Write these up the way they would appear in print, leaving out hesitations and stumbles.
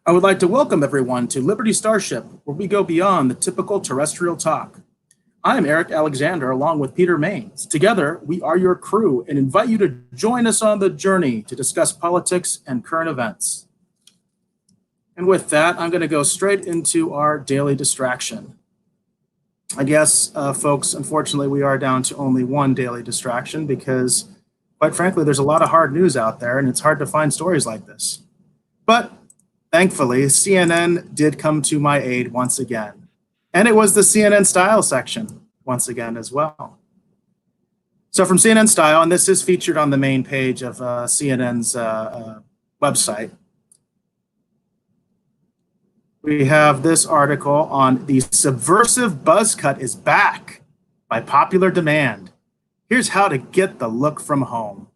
I would like to welcome everyone to Liberty Starship, where we go beyond the typical terrestrial talk. I am Eric Alexander, along with Peter Maines. Together, we are your crew and invite you to join us on the journey to discuss politics and current events. And with that, I'm going to go straight into our daily distraction. I guess, folks, unfortunately, we are down to only one daily distraction because, quite frankly, there's a lot of hard news out there, and it's hard to find stories like this. But thankfully, CNN did come to my aid once again. And it was the CNN Style section once again as well. So from CNN Style, and this is featured on the main page of CNN's website, we have this article on the subversive buzz cut is back by popular demand. Here's how to get the look from home.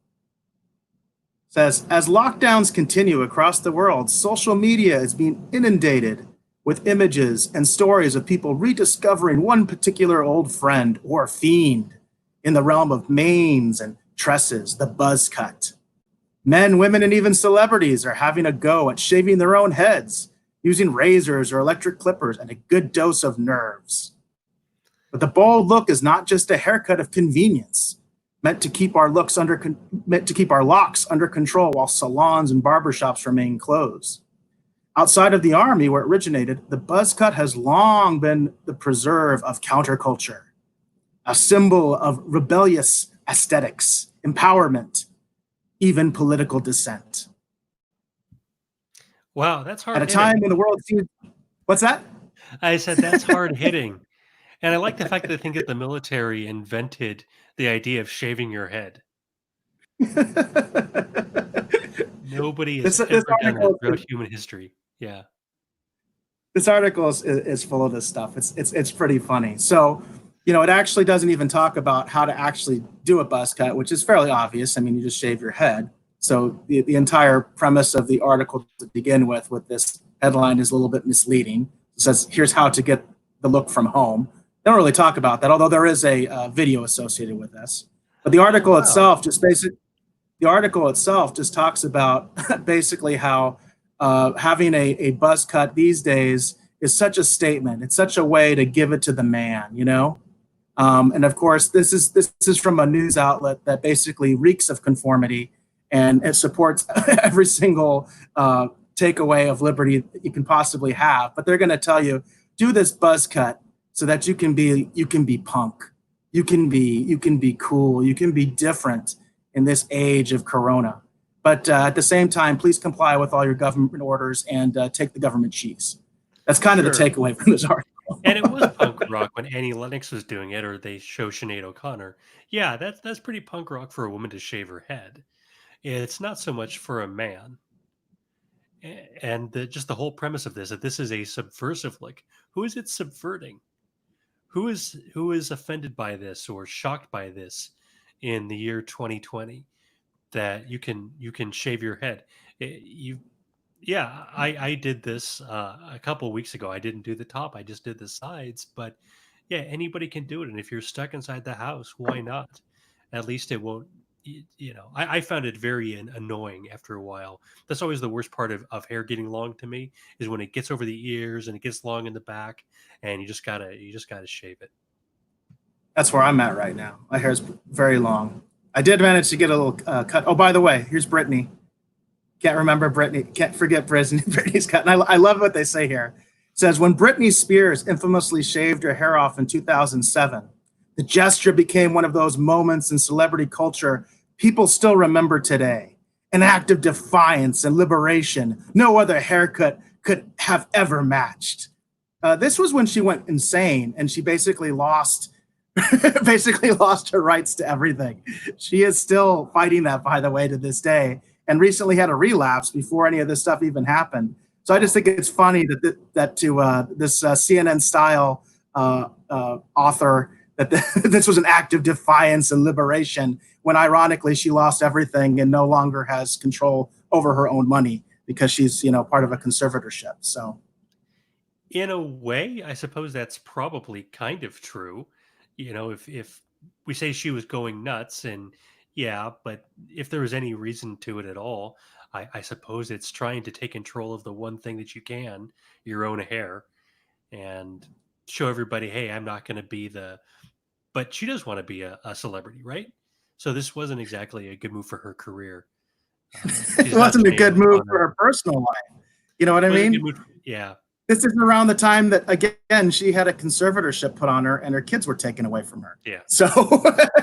It says, as lockdowns continue across the world, social media is being inundated with images and stories of people rediscovering one particular old friend or fiend in the realm of manes and tresses, the buzz cut. Men, women, and even celebrities are having a go at shaving their own heads, using razors or electric clippers and a good dose of nerves. But the bold look is not just a haircut of convenience, meant to keep our locks under control while salons and barbershops remain closed. Outside of the Army, where it originated, the buzz cut has long been the preserve of counterculture, a symbol of rebellious aesthetics, empowerment, even political dissent. Wow, that's hard. At a time when the world seemed, what's that? I said that's hard hitting. And I like the fact that I think that the military invented the idea of shaving your head. Nobody has ever done that throughout human history. Yeah. This article is full of this stuff. It's pretty funny. So, it actually doesn't even talk about how to actually do a buzz cut, which is fairly obvious. I mean, you just shave your head. So the entire premise of the article to begin with this headline is a little bit misleading. It says, here's how to get the look from home. They don't really talk about that, although there is a video associated with this. But the article itself just talks about basically how having a buzz cut these days is such a statement. It's such a way to give it to the man, and of course, this is from a news outlet that basically reeks of conformity, and it supports every single takeaway of liberty that you can possibly have. But they're going to tell you, do this buzz cut so that you can be punk, you can be cool, you can be different in this age of Corona. But at the same time, please comply with all your government orders and take the government cheese. That's kind of the takeaway from this article. And it was punk rock when Annie Lennox was doing it, or they show Sinead O'Connor. Yeah, that's pretty punk rock for a woman to shave her head. It's not so much for a man. And just the whole premise of this, that this is a subversive look. Who is it subverting? Who is offended by this or shocked by this in the year 2020? That you can shave your head. I did this a couple of weeks ago. I didn't do the top. I just did the sides. But yeah, anybody can do it. And if you're stuck inside the house, why not? At least it won't. I found it very annoying after a while. That's always the worst part of hair getting long to me, is when it gets over the ears and it gets long in the back, and you just gotta shave it. That's where I'm at right now. My hair's very long. I did manage to get a little cut. Oh, by the way, here's Brittany. Can't remember Brittany. Can't forget Brittany's cut. And I love what they say here. It says, when Britney Spears infamously shaved her hair off in 2007, the gesture became one of those moments in celebrity culture people still remember today. An act of defiance and liberation no other haircut could have ever matched. This was when she went insane and she basically lost her rights to everything. She is still fighting that, by the way, to this day, and recently had a relapse before any of this stuff even happened. So I just think it's funny that to this CNN Style author, that this was an act of defiance and liberation, when ironically she lost everything and no longer has control over her own money because she's part of a conservatorship. So in a way, I suppose that's probably kind of true. If we say she was going nuts, and yeah, but if there was any reason to it at all, I suppose it's trying to take control of the one thing that you can, your own hair, and show everybody, hey, I'm not going to be the. But she does want to be a celebrity, right? So this wasn't exactly a good move for her career. It She's not wasn't a Sinead good move for O'Connor. her personal life. You know what I Wasn't a good mean? move. Yeah, This is around the time that, again, she had a conservatorship put on her and her kids were taken away from her. yeah. So,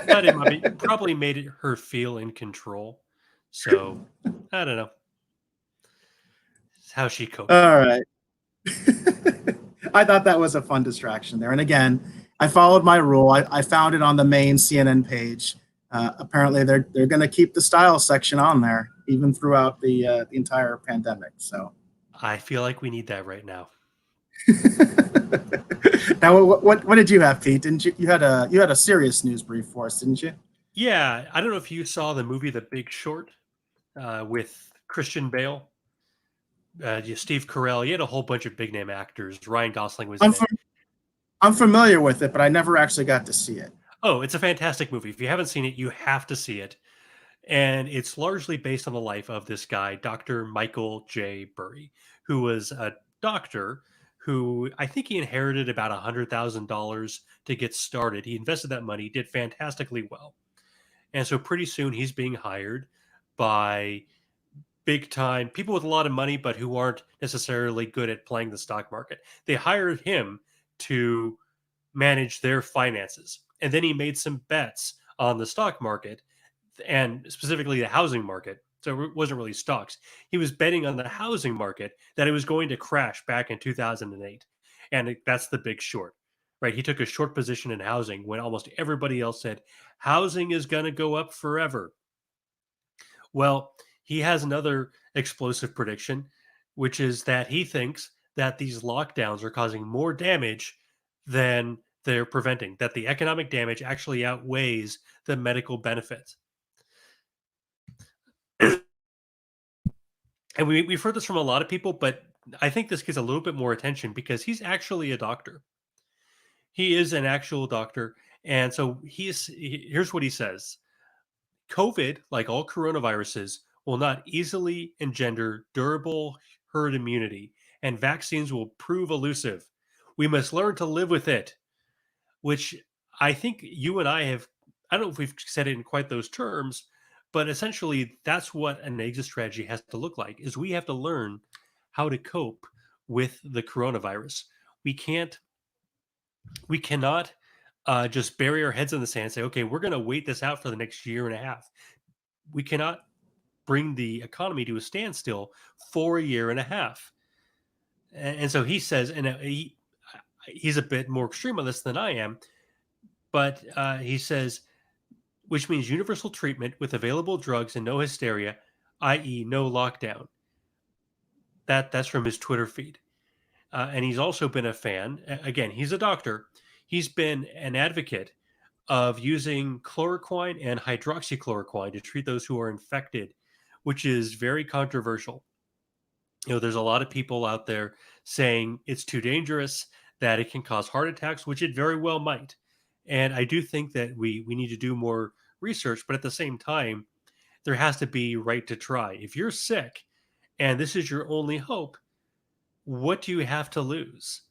But it might be, probably made her feel in control. So I don't know. It's how she coped. all right. I thought that was a fun distraction there. And again, I followed my rule. I found it on the main CNN page. Apparently, they're going to keep the style section on there even throughout the entire pandemic. So, I feel like we need that right now. now, what did you have, Pete? Didn't you had a serious news brief for us, didn't you? Yeah, I don't know if you saw the movie The Big Short with Christian Bale, Steve Carell. You had a whole bunch of big name actors. Ryan Gosling was in it. I'm familiar with it, but I never actually got to see it. Oh, it's a fantastic movie. If you haven't seen it, you have to see it. And it's largely based on the life of this guy, Dr. Michael J. Burry, who was a doctor who I think he inherited about $100,000 to get started. He invested that money, did fantastically well. And so pretty soon he's being hired by big time people with a lot of money, but who aren't necessarily good at playing the stock market. They hired him to manage their finances. And then he made some bets on the stock market and specifically the housing market. So it wasn't really stocks. He was betting on the housing market that it was going to crash back in 2008. And that's the big short, right? He took a short position in housing when almost everybody else said housing is going to go up forever. Well, he has another explosive prediction, which is that he thinks that these lockdowns are causing more damage than they're preventing, that the economic damage actually outweighs the medical benefits. And we've heard this from a lot of people, but I think this gets a little bit more attention because he's actually a doctor. He is an actual doctor. And so here's what he says. COVID, like all coronaviruses, will not easily engender durable herd immunity, and vaccines will prove elusive. We must learn to live with it, which I think you and I have, I don't know if we've said it in quite those terms, but essentially that's what an exit strategy has to look like, is we have to learn how to cope with the coronavirus. We cannot just bury our heads in the sand and say, okay, we're going to wait this out for the next year and a half. We cannot bring the economy to a standstill for a year and a half. And so he says, and he's a bit more extreme on this than I am, but he says, which means universal treatment with available drugs and no hysteria, i.e., no lockdown. That's from his Twitter feed. And he's also been a fan. Again, he's a doctor. He's been an advocate of using chloroquine and hydroxychloroquine to treat those who are infected, which is very controversial. There's a lot of people out there saying it's too dangerous, that it can cause heart attacks, which it very well might. And I do think that we need to do more research, but at the same time, there has to be right to try. If you're sick and this is your only hope, what do you have to lose?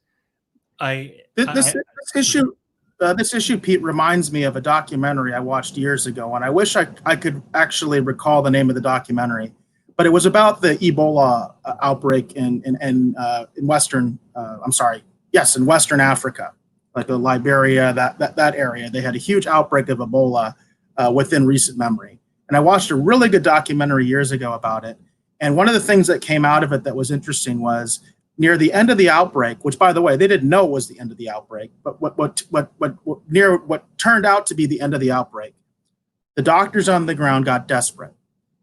This issue, Pete, reminds me of a documentary I watched years ago, and I wish I could actually recall the name of the documentary, but it was about the Ebola outbreak in Western, in Western Africa, like Liberia, that area. They had a huge outbreak of Ebola within recent memory. And I watched a really good documentary years ago about it. And one of the things that came out of it that was interesting was near the end of the outbreak, which, by the way, they didn't know was the end of the outbreak, but what turned out to be the end of the outbreak, the doctors on the ground got desperate.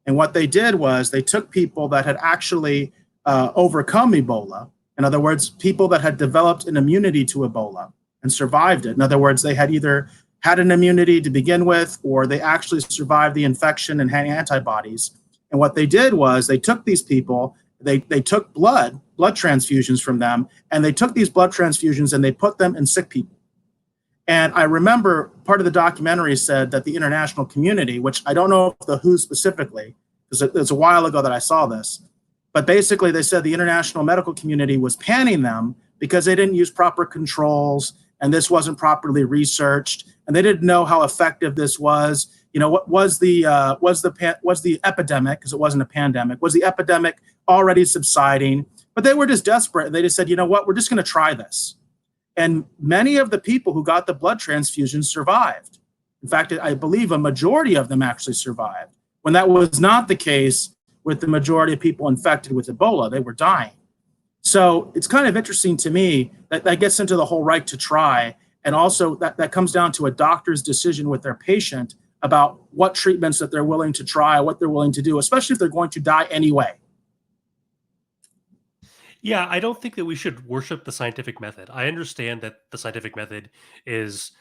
And what they did was they took people that had actually overcome Ebola. In other words, people that had developed an immunity to Ebola and survived it. In other words, they had either had an immunity to begin with, or they actually survived the infection and had antibodies. And what they did was they took these people, they took blood transfusions from them, and they took these blood transfusions and they put them in sick people. And I remember part of the documentary said that the international community, which I don't know if the WHO specifically, because it's a while ago that I saw this. But basically, they said the international medical community was panning them because they didn't use proper controls, and this wasn't properly researched, and they didn't know how effective this was. You know, what was the epidemic, because it wasn't a pandemic, was the epidemic already subsiding? But they were just desperate, and they just said, you know what, we're just going to try this. And many of the people who got the blood transfusion survived. In fact, I believe a majority of them actually survived, when that was not the case with the majority of people infected with Ebola. They were dying. So it's kind of interesting to me that that gets into the whole right to try, and also that comes down to a doctor's decision with their patient about what treatments that they're willing to try, what they're willing to do, especially if they're going to die anyway. Yeah, I don't think that we should worship the scientific method. I understand that the scientific method is,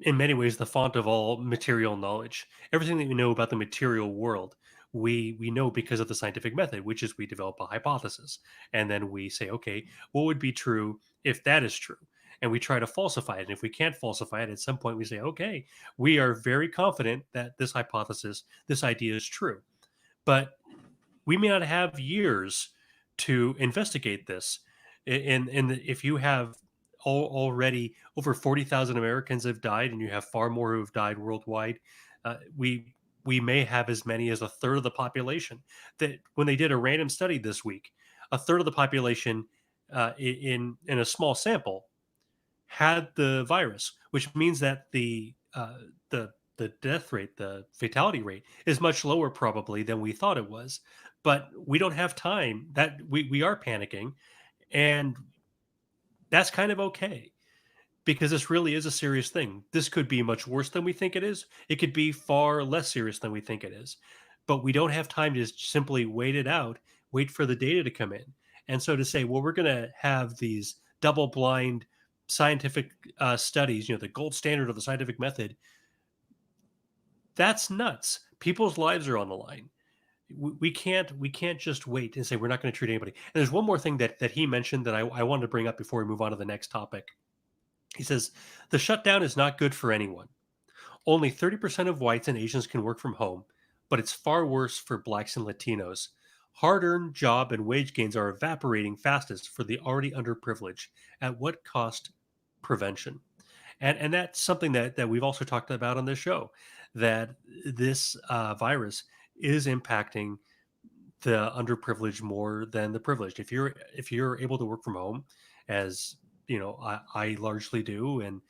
in many ways, the font of all material knowledge. Everything that we know about the material world, we know because of the scientific method, which is we develop a hypothesis, and then we say, okay, what would be true if that is true? And we try to falsify it. And if we can't falsify it, at some point we say, okay, we are very confident that this hypothesis, this idea is true. But we may not have years to investigate this. If you have already over 40,000 Americans have died, and you have far more who have died worldwide, we may have as many as a third of the population. That when they did a random study this week, a third of the population in a small sample had the virus, which means that the death rate, the fatality rate, is much lower probably than we thought it was. But we don't have time. That we are panicking, and that's kind of okay, because this really is a serious thing. This could be much worse than we think it is. It could be far less serious than we think it is. But we don't have time to just simply wait it out, wait for the data to come in. And so to say, well, we're going to have these double blind scientific studies, the gold standard of the scientific method, that's nuts. People's lives are on the line. We can't just wait and say we're not going to treat anybody. And there's one more thing that he mentioned that I wanted to bring up before we move on to the next topic. He says, the shutdown is not good for anyone. Only 30% of whites and Asians can work from home, but it's far worse for blacks and Latinos. Hard-earned job and wage gains are evaporating fastest for the already underprivileged. At what cost? Prevention. And that's something that we've also talked about on this show, that this virus is impacting the underprivileged more than the privileged. If you're able to work from home, as I largely do, and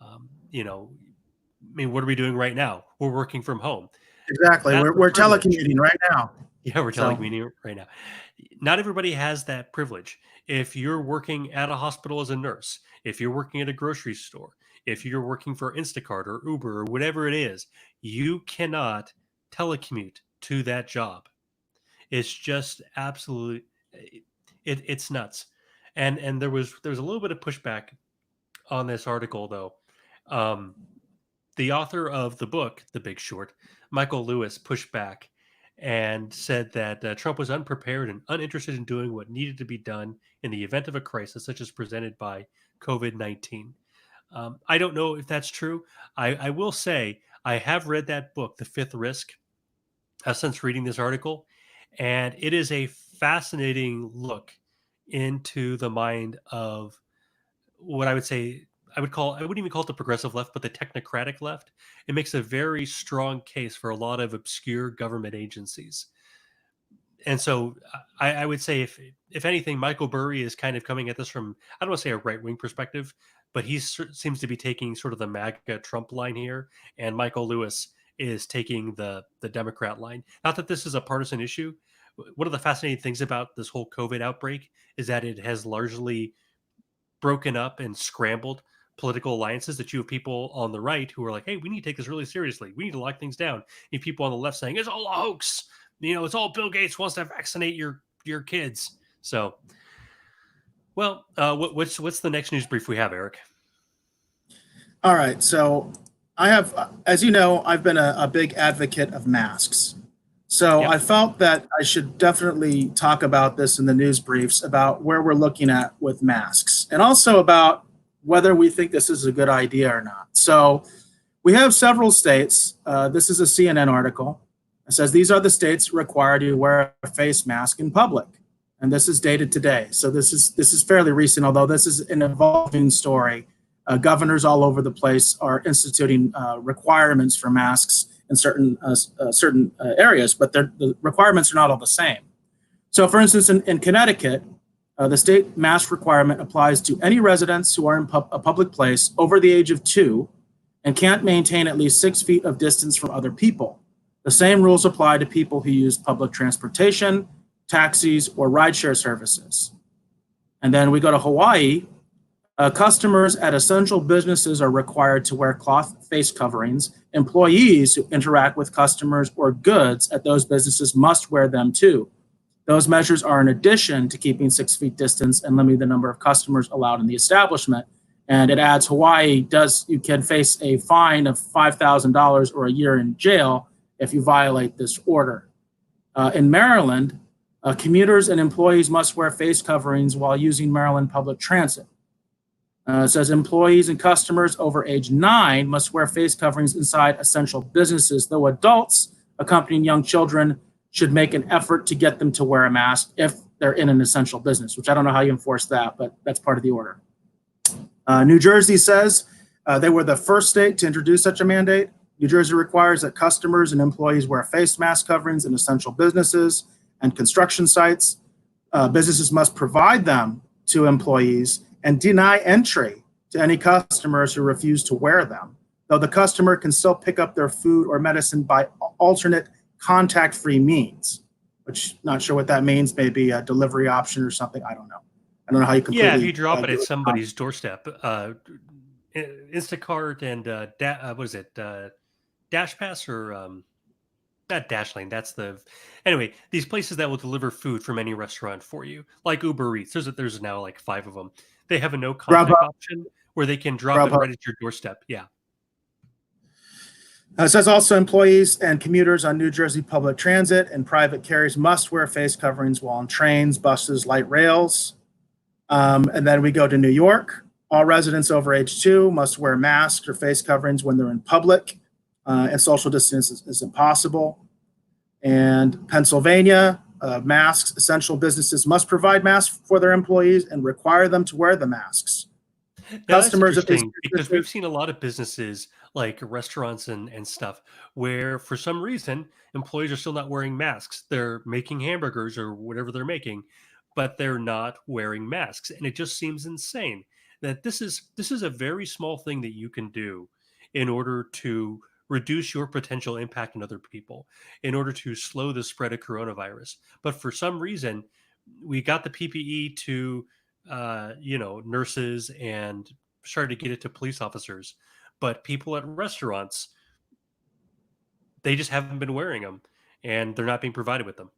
what are we doing right now? We're working from home. Exactly. We're telecommuting right now. Yeah, we're telecommuting right now. Not everybody has that privilege. If you're working at a hospital as a nurse, if you're working at a grocery store, if you're working for Instacart or Uber or whatever it is, you cannot telecommute to that job. It's just absolute. It's nuts. And there was a little bit of pushback on this article, though. The author of the book, The Big Short, Michael Lewis, pushed back and said that Trump was unprepared and uninterested in doing what needed to be done in the event of a crisis such as presented by COVID-19. I don't know if that's true. I will say I have read that book, The Fifth Risk, since reading this article, and it is a fascinating look into the mind of what I would say I wouldn't even call it the progressive left, but the technocratic left. It makes a very strong case for a lot of obscure government agencies. And so I would say, if anything, Michael Burry is kind of coming at this from, I don't want to say a right-wing perspective, but he seems to be taking sort of the MAGA Trump line here, and Michael Lewis is taking the Democrat line. Not that this is a partisan issue. One of the fascinating things about this whole COVID outbreak is that it has largely broken up and scrambled political alliances. That you have people on the right who are like, hey, we need to take this really seriously. We need to lock things down. You have people on the left saying it's all a hoax. It's all Bill Gates wants to vaccinate your kids. So, well, what's the next news brief we have, Eric? All right. So I have, as you know, I've been a big advocate of masks. So yep. I felt that I should definitely talk about this in the news briefs, about where we're looking at with masks, and also about whether we think this is a good idea or not. So we have several states. This is a CNN article. It says these are the states required to wear a face mask in public. And this is dated today. So this is fairly recent, although this is an evolving story. Governors all over the place are instituting requirements for masks in certain areas, but the requirements are not all the same. So for instance, in Connecticut, the state mask requirement applies to any residents who are in a public place over the age of 2 and can't maintain at least 6 feet of distance from other people. The same rules apply to people who use public transportation, taxis, or rideshare services. And then we go to Hawaii. Customers at essential businesses are required to wear cloth face coverings. Employees who interact with customers or goods at those businesses must wear them too. Those measures are in addition to keeping 6 feet distance and limiting the number of customers allowed in the establishment. And it adds Hawaii you can face a fine of $5,000 or a year in jail if you violate this order. In Maryland, commuters and employees must wear face coverings while using Maryland public transit. It says employees and customers over age 9 must wear face coverings inside essential businesses, though adults accompanying young children should make an effort to get them to wear a mask if they're in an essential business, which I don't know how you enforce that, but that's part of the order. New Jersey says they were the first state to introduce such a mandate. New Jersey requires that customers and employees wear face mask coverings in essential businesses and construction sites. Businesses must provide them to employees and deny entry to any customers who refuse to wear them, though the customer can still pick up their food or medicine by alternate contact-free means, which not sure what that means, maybe a delivery option or something, I don't know. I don't know how you completely... Yeah, if you drop it at somebody's doorstep, Instacart and what is it, Dash Pass or not Dashlane, that's the... Anyway, these places that will deliver food from any restaurant for you, like Uber Eats, there's now like 5 of them. They have a no contact option where they can drop it right at your doorstep. Yeah. It says also employees and commuters on New Jersey public transit and private carriers must wear face coverings while on trains, buses, light rails. And then we go to New York. All residents over age 2 must wear masks or face coverings when they're in public, and social distance is impossible. And Pennsylvania, masks, essential businesses must provide masks for their employees and require them to wear the masks. Now, customers of because we've seen a lot of businesses like restaurants and stuff where for some reason employees are still not wearing masks. They're making hamburgers or whatever they're making, but they're not wearing masks. And it just seems insane that this is a very small thing that you can do in order to reduce your potential impact on other people, in order to slow the spread of coronavirus. But for some reason, we got the PPE to nurses and started to get it to police officers. But people at restaurants, they just haven't been wearing them, and they're not being provided with them.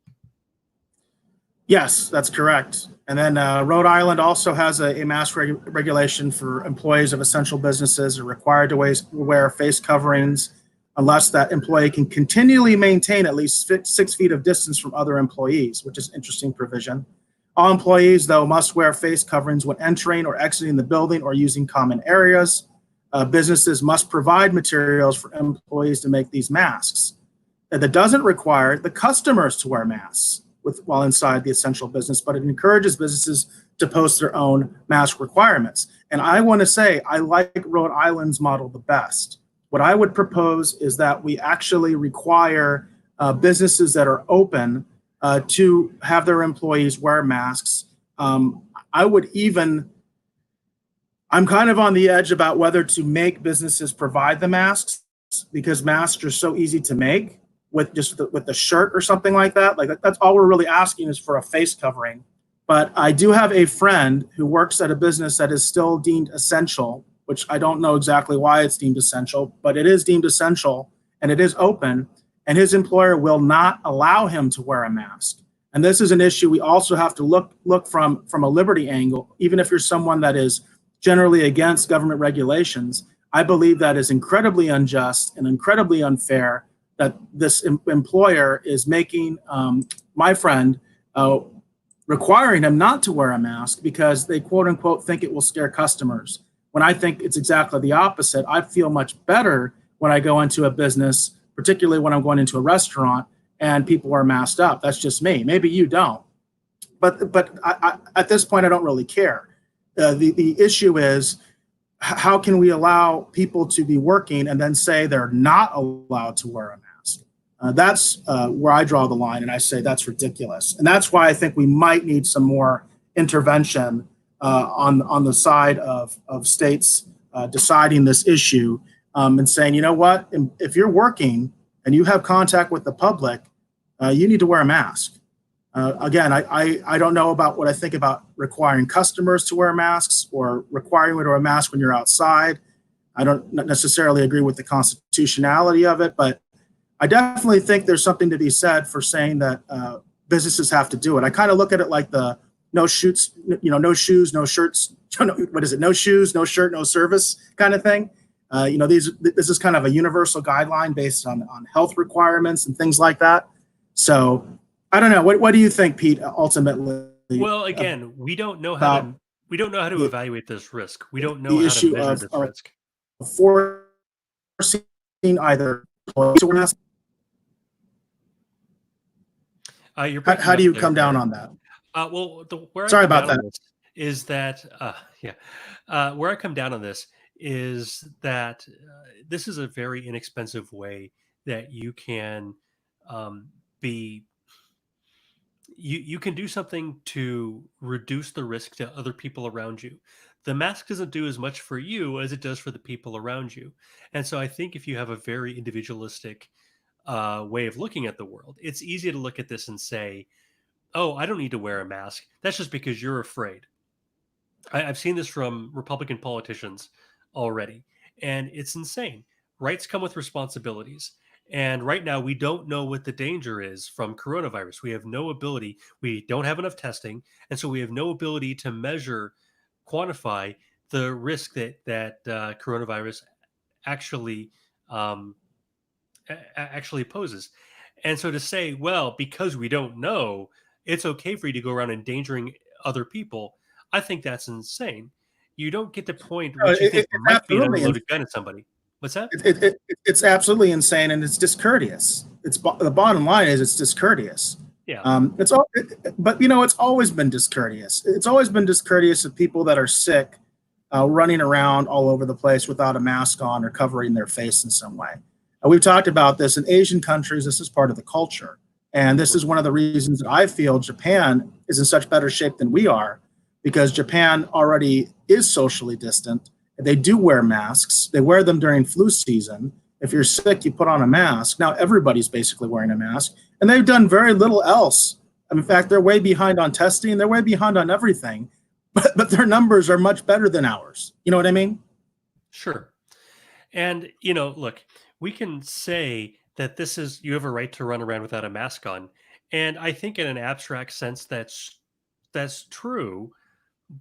Yes, that's correct. And then Rhode Island also has a mask regulation for employees of essential businesses are required to wear face coverings unless that employee can continually maintain at least 6 feet of distance from other employees, which is an interesting provision. All employees, though, must wear face coverings when entering or exiting the building or using common areas. Businesses must provide materials for employees to make these masks. And that doesn't require the customers to wear masks while inside the essential business, but it encourages businesses to post their own mask requirements. And I want to say, I like Rhode Island's model the best. What I would propose is that we actually require businesses that are open to have their employees wear masks. I'm kind of on the edge about whether to make businesses provide the masks, because masks are so easy to make with the shirt or something like that. Like that's all we're really asking is for a face covering. But I do have a friend who works at a business that is still deemed essential, which I don't know exactly why it's deemed essential, but it is deemed essential and it is open, and his employer will not allow him to wear a mask. And this is an issue we also have to look from a liberty angle. Even if you're someone that is generally against government regulations, I believe that is incredibly unjust and incredibly unfair that this employer is making my friend requiring him not to wear a mask because they quote unquote think it will scare customers. When I think it's exactly the opposite. I feel much better when I go into a business, particularly when I'm going into a restaurant, and people are masked up. That's just me. Maybe you don't. But at this point, I don't really care. The issue is, how can we allow people to be working and then say they're not allowed to wear a mask? That's where I draw the line, and I say that's ridiculous. And that's why I think we might need some more intervention on the side of states deciding this issue, and saying, you know what, if you're working and you have contact with the public, you need to wear a mask. Again, I don't know about what I think about requiring customers to wear masks or requiring you to wear a mask when you're outside. I don't necessarily agree with the constitutionality of it, but I definitely think there's something to be said for saying that businesses have to do it. I kind of look at it like the no shoes, no shirts, what is it? No shoes, no shirt, no service kind of thing. This is kind of a universal guideline based on health requirements and things like that. So I don't know. What do you think, Pete, ultimately? Well, again, we don't know how to evaluate this risk. We don't know how to measure this risk. Forcing either how do you come down on that? Sorry about that. Is that where I come down on this is that this is a very inexpensive way that you can you can do something to reduce the risk to other people around you. The mask doesn't do as much for you as it does for the people around you. And so I think if you have a very individualistic way of looking at the world, it's easy to look at this and say, oh, I don't need to wear a mask. That's just because you're afraid. I've seen this from Republican politicians already, and it's insane. Rights come with responsibilities. And right now, we don't know what the danger is from coronavirus. We have no ability. We don't have enough testing. And so we have no ability to measure, quantify the risk that coronavirus actually poses. And so to say, well, because we don't know, it's okay for you to go around endangering other people, I think that's insane. You don't get to point what you think might be an unloaded gun at somebody. What's that? It's absolutely insane, and it's discourteous. The bottom line is it's discourteous. Yeah. It's always been discourteous. It's always been discourteous of people that are sick, running around all over the place without a mask on or covering their face in some way. We've talked about this in Asian countries. This is part of the culture, and this is one of the reasons that I feel Japan is in such better shape than we are, because Japan already is socially distant. They do wear masks. They wear them during flu season. If you're sick, you put on a mask. Now everybody's basically wearing a mask, and they've done very little else. In fact, they're way behind on testing. They're way behind on everything, but their numbers are much better than ours. You know what I mean? Sure. And, look, we can say that you have a right to run around without a mask on. And I think in an abstract sense, that's true.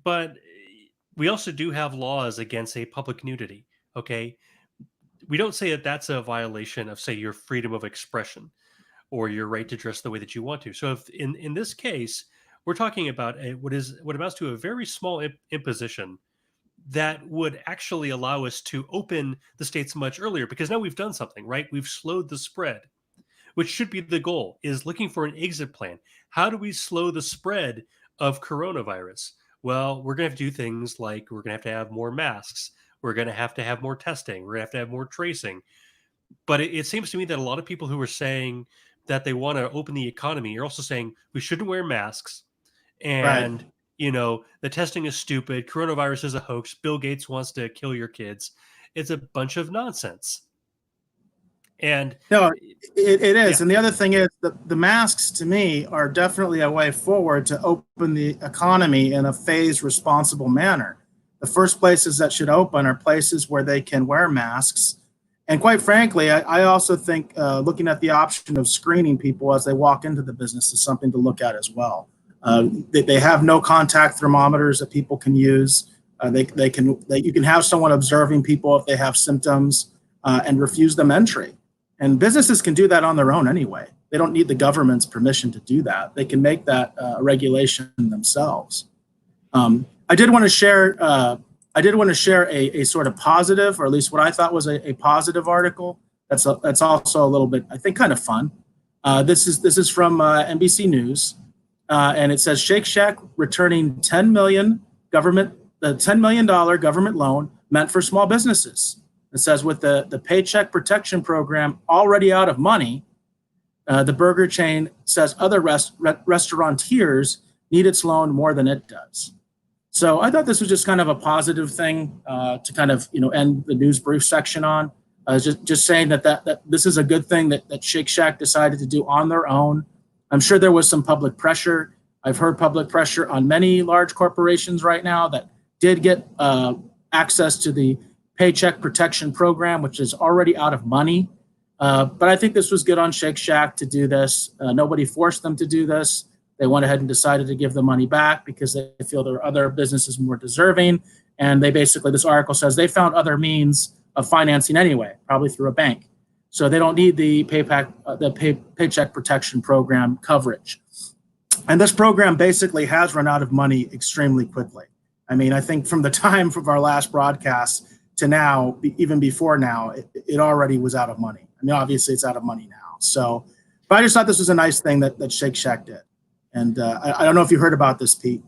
But we also do have laws against a public nudity. Okay. We don't say that that's a violation of, say, your freedom of expression or your right to dress the way that you want to. So if in this case, we're talking about what amounts to a very small imposition that would actually allow us to open the states much earlier, because now we've done something, right? We've slowed the spread, which should be the goal, is looking for an exit plan. How do we slow the spread of coronavirus? Well, we're going to have to do things like we're going to have more masks. We're going to have more testing. We're going to have more tracing. But it seems to me that a lot of people who are saying that they want to open the economy are also saying we shouldn't wear masks. And, right. The testing is stupid. Coronavirus is a hoax. Bill Gates wants to kill your kids. It's a bunch of nonsense. And no, it is. Yeah. And the other thing is the masks, to me, are definitely a way forward to open the economy in a phased, responsible manner. The first places that should open are places where they can wear masks. And quite frankly, I also think looking at the option of screening people as they walk into the business is something to look at as well. They have no contact thermometers that people can use. You can have someone observing people if they have symptoms and refuse them entry. And businesses can do that on their own anyway. They don't need the government's permission to do that. They can make that regulation themselves. I did want to share a sort of positive, or at least what I thought was a positive article. That's also a little bit, I think, kind of fun. This is from NBC News, and it says Shake Shack returning the $10 million government loan meant for small businesses. It says with the Paycheck Protection Program already out of money, the burger chain says other restaurateurs need its loan more than it does. So I thought this was just kind of a positive thing to kind of end the news brief section on. Just saying that this is a good thing that Shake Shack decided to do on their own. I'm sure there was some public pressure. I've heard public pressure on many large corporations right now that did get access to the Paycheck Protection Program, which is already out of money. But I think this was good on Shake Shack to do this. Nobody forced them to do this. They went ahead and decided to give the money back because they feel there are other businesses more deserving. And they basically, this article says they found other means of financing anyway, probably through a bank. So they don't need the Paycheck Protection Program coverage. And this program basically has run out of money extremely quickly. I mean, I think from the time of our last broadcast to now, even before now, it already was out of money. I mean, obviously it's out of money now. So, but I just thought this was a nice thing that Shake Shack did. And I don't know if you heard about this, Pete.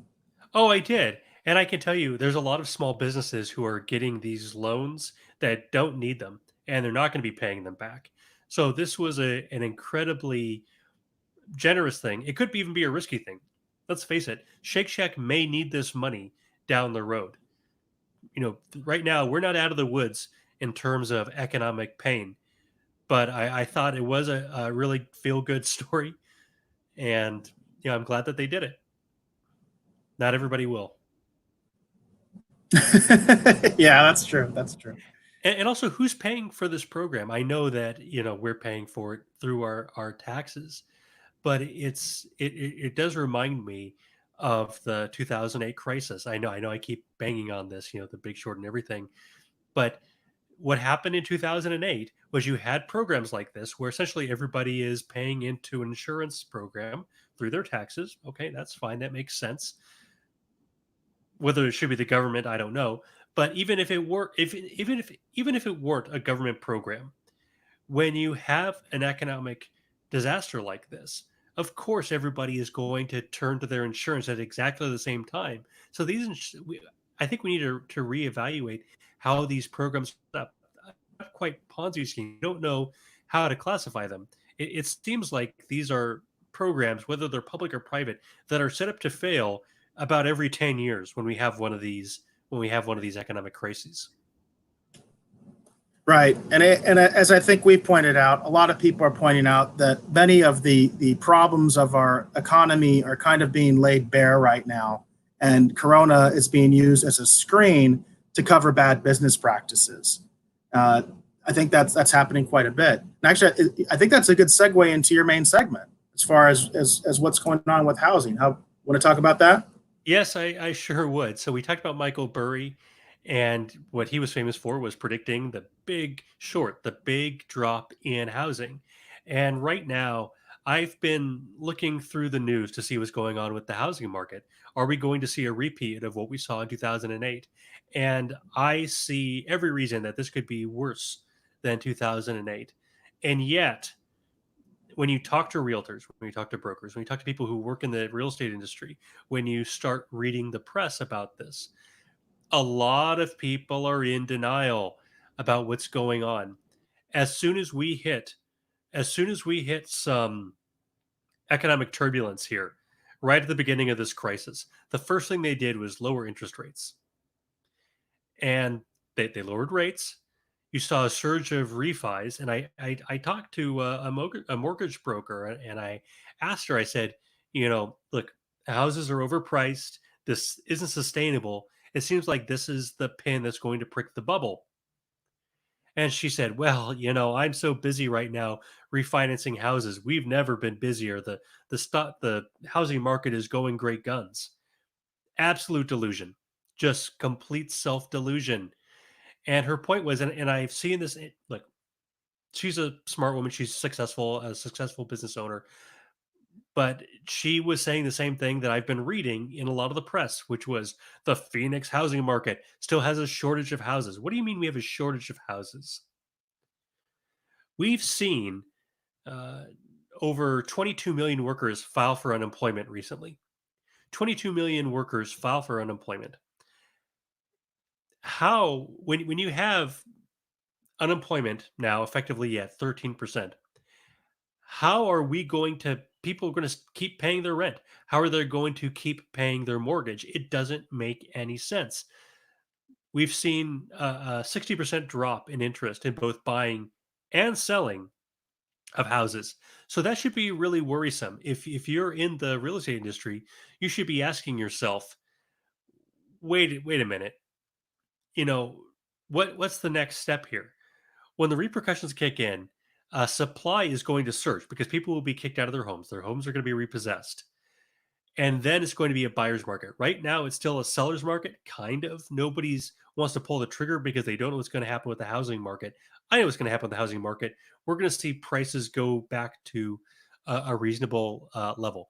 Oh, I did. And I can tell you, there's a lot of small businesses who are getting these loans that don't need them, and they're not going to be paying them back. So this was an incredibly generous thing. It could even be a risky thing. Let's face it, Shake Shack may need this money down the road. Right now, we're not out of the woods in terms of economic pain, but I thought it was a really feel good story. And, I'm glad that they did it. Not everybody will. Yeah, that's true. That's true. And also, who's paying for this program? I know that we're paying for it through our taxes, but it does remind me of the 2008 crisis. I know, I keep banging on this, the Big Short and everything, but what happened in 2008 was you had programs like this where essentially everybody is paying into an insurance program through their taxes. Okay, that's fine. That makes sense. Whether it should be the government, I don't know. But even if it were, even if it weren't a government program, when you have an economic disaster like this, of course everybody is going to turn to their insurance at exactly the same time. So I think we need to reevaluate how these programs are set up. Not quite Ponzi scheme. You don't know how to classify them. It seems like these are programs, whether they're public or private, that are set up to fail about every 10 years when we have one of these economic crises. Right. And as I think we pointed out, a lot of people are pointing out that many of the problems of our economy are kind of being laid bare right now. And Corona is being used as a screen to cover bad business practices. I think that's happening quite a bit. And actually, I think that's a good segue into your main segment as far as what's going on with housing. Want to talk about that? Yes, I sure would. So we talked about Michael Burry, and what he was famous for was predicting the big short, the big drop in housing. And right now, I've been looking through the news to see what's going on with the housing market. Are we going to see a repeat of what we saw in 2008? And I see every reason that this could be worse than 2008. And yet, when you talk to realtors, when you talk to brokers, when you talk to people who work in the real estate industry, when you start reading the press about this, a lot of people are in denial about what's going on. As soon as we hit, as soon as we hit some economic turbulence here, right at the beginning of this crisis, the first thing they did was lower interest rates. And they lowered rates. You saw a surge of refis, and I talked to a mortgage broker, and I asked her. I said, look, houses are overpriced. This isn't sustainable. It seems like this is the pin that's going to prick the bubble. And she said, well, I'm so busy right now refinancing houses. We've never been busier. The housing market is going great guns. Absolute delusion, just complete self delusion. And her point was, and I've seen this. Look, she's a smart woman. She's a successful business owner. But she was saying the same thing that I've been reading in a lot of the press, which was the Phoenix housing market still has a shortage of houses. What do you mean we have a shortage of houses? We've seen uh, over 22 million workers file for unemployment recently. 22 million workers file for unemployment. How, when you have unemployment now effectively at 13%, how are we going to, people are going to keep paying their rent? How are they going to keep paying their mortgage? It doesn't make any sense. We've seen a 60% drop in interest in both buying and selling of houses. So that should be really worrisome. If you're in the real estate industry, you should be asking yourself, wait a minute, you know, what's the next step here? When the repercussions kick in, supply is going to surge because people will be kicked out of their homes. Their homes are going to be repossessed. And then it's going to be a buyer's market. Right now, it's still a seller's market, kind of. Nobody's wants to pull the trigger because they don't know what's going to happen with the housing market. I know what's going to happen with the housing market. We're going to see prices go back to a reasonable level.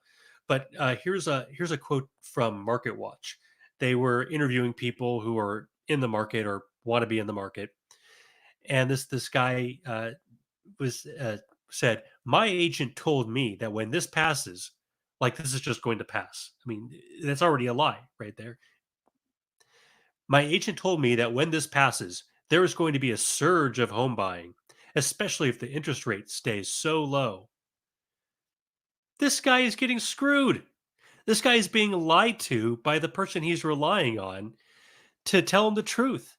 But here's a quote from Market Watch. They were interviewing people who are in the market or want to be in the market, and this guy was said, "My agent told me that when this passes, like this is just going to pass." I mean, that's already a lie right there. My agent told me that when this passes, there is going to be a surge of home buying, especially if the interest rate stays so low. This guy is getting screwed. This guy is being lied to by the person he's relying on to tell him the truth.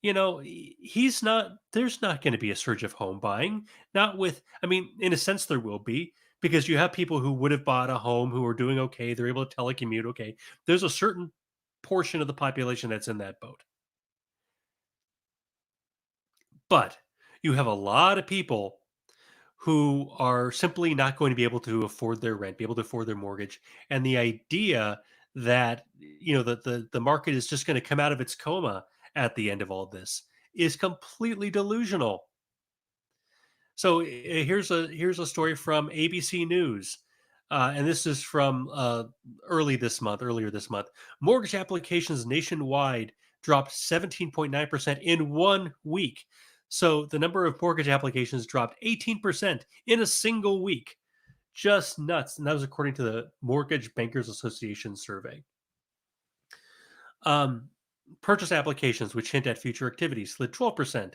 He's not, there's not going to be a surge of home buying. Not with, I mean, in a sense, there will be because you have people who would have bought a home who are doing okay. They're able to telecommute okay. There's a certain portion of the population that's in that boat. But you have a lot of people who are simply not going to be able to afford their rent, be able to afford their mortgage. And the idea that, the market is just going to come out of its coma at the end of all this is completely delusional. So here's a story from ABC News, and this is from earlier this month. Mortgage applications nationwide dropped 17.9% in 1 week. So the number of mortgage applications dropped 18% in a single week. Just nuts, and that was according to the Mortgage Bankers Association survey. Um, Purchase applications, which hint at future activity, slid 12%,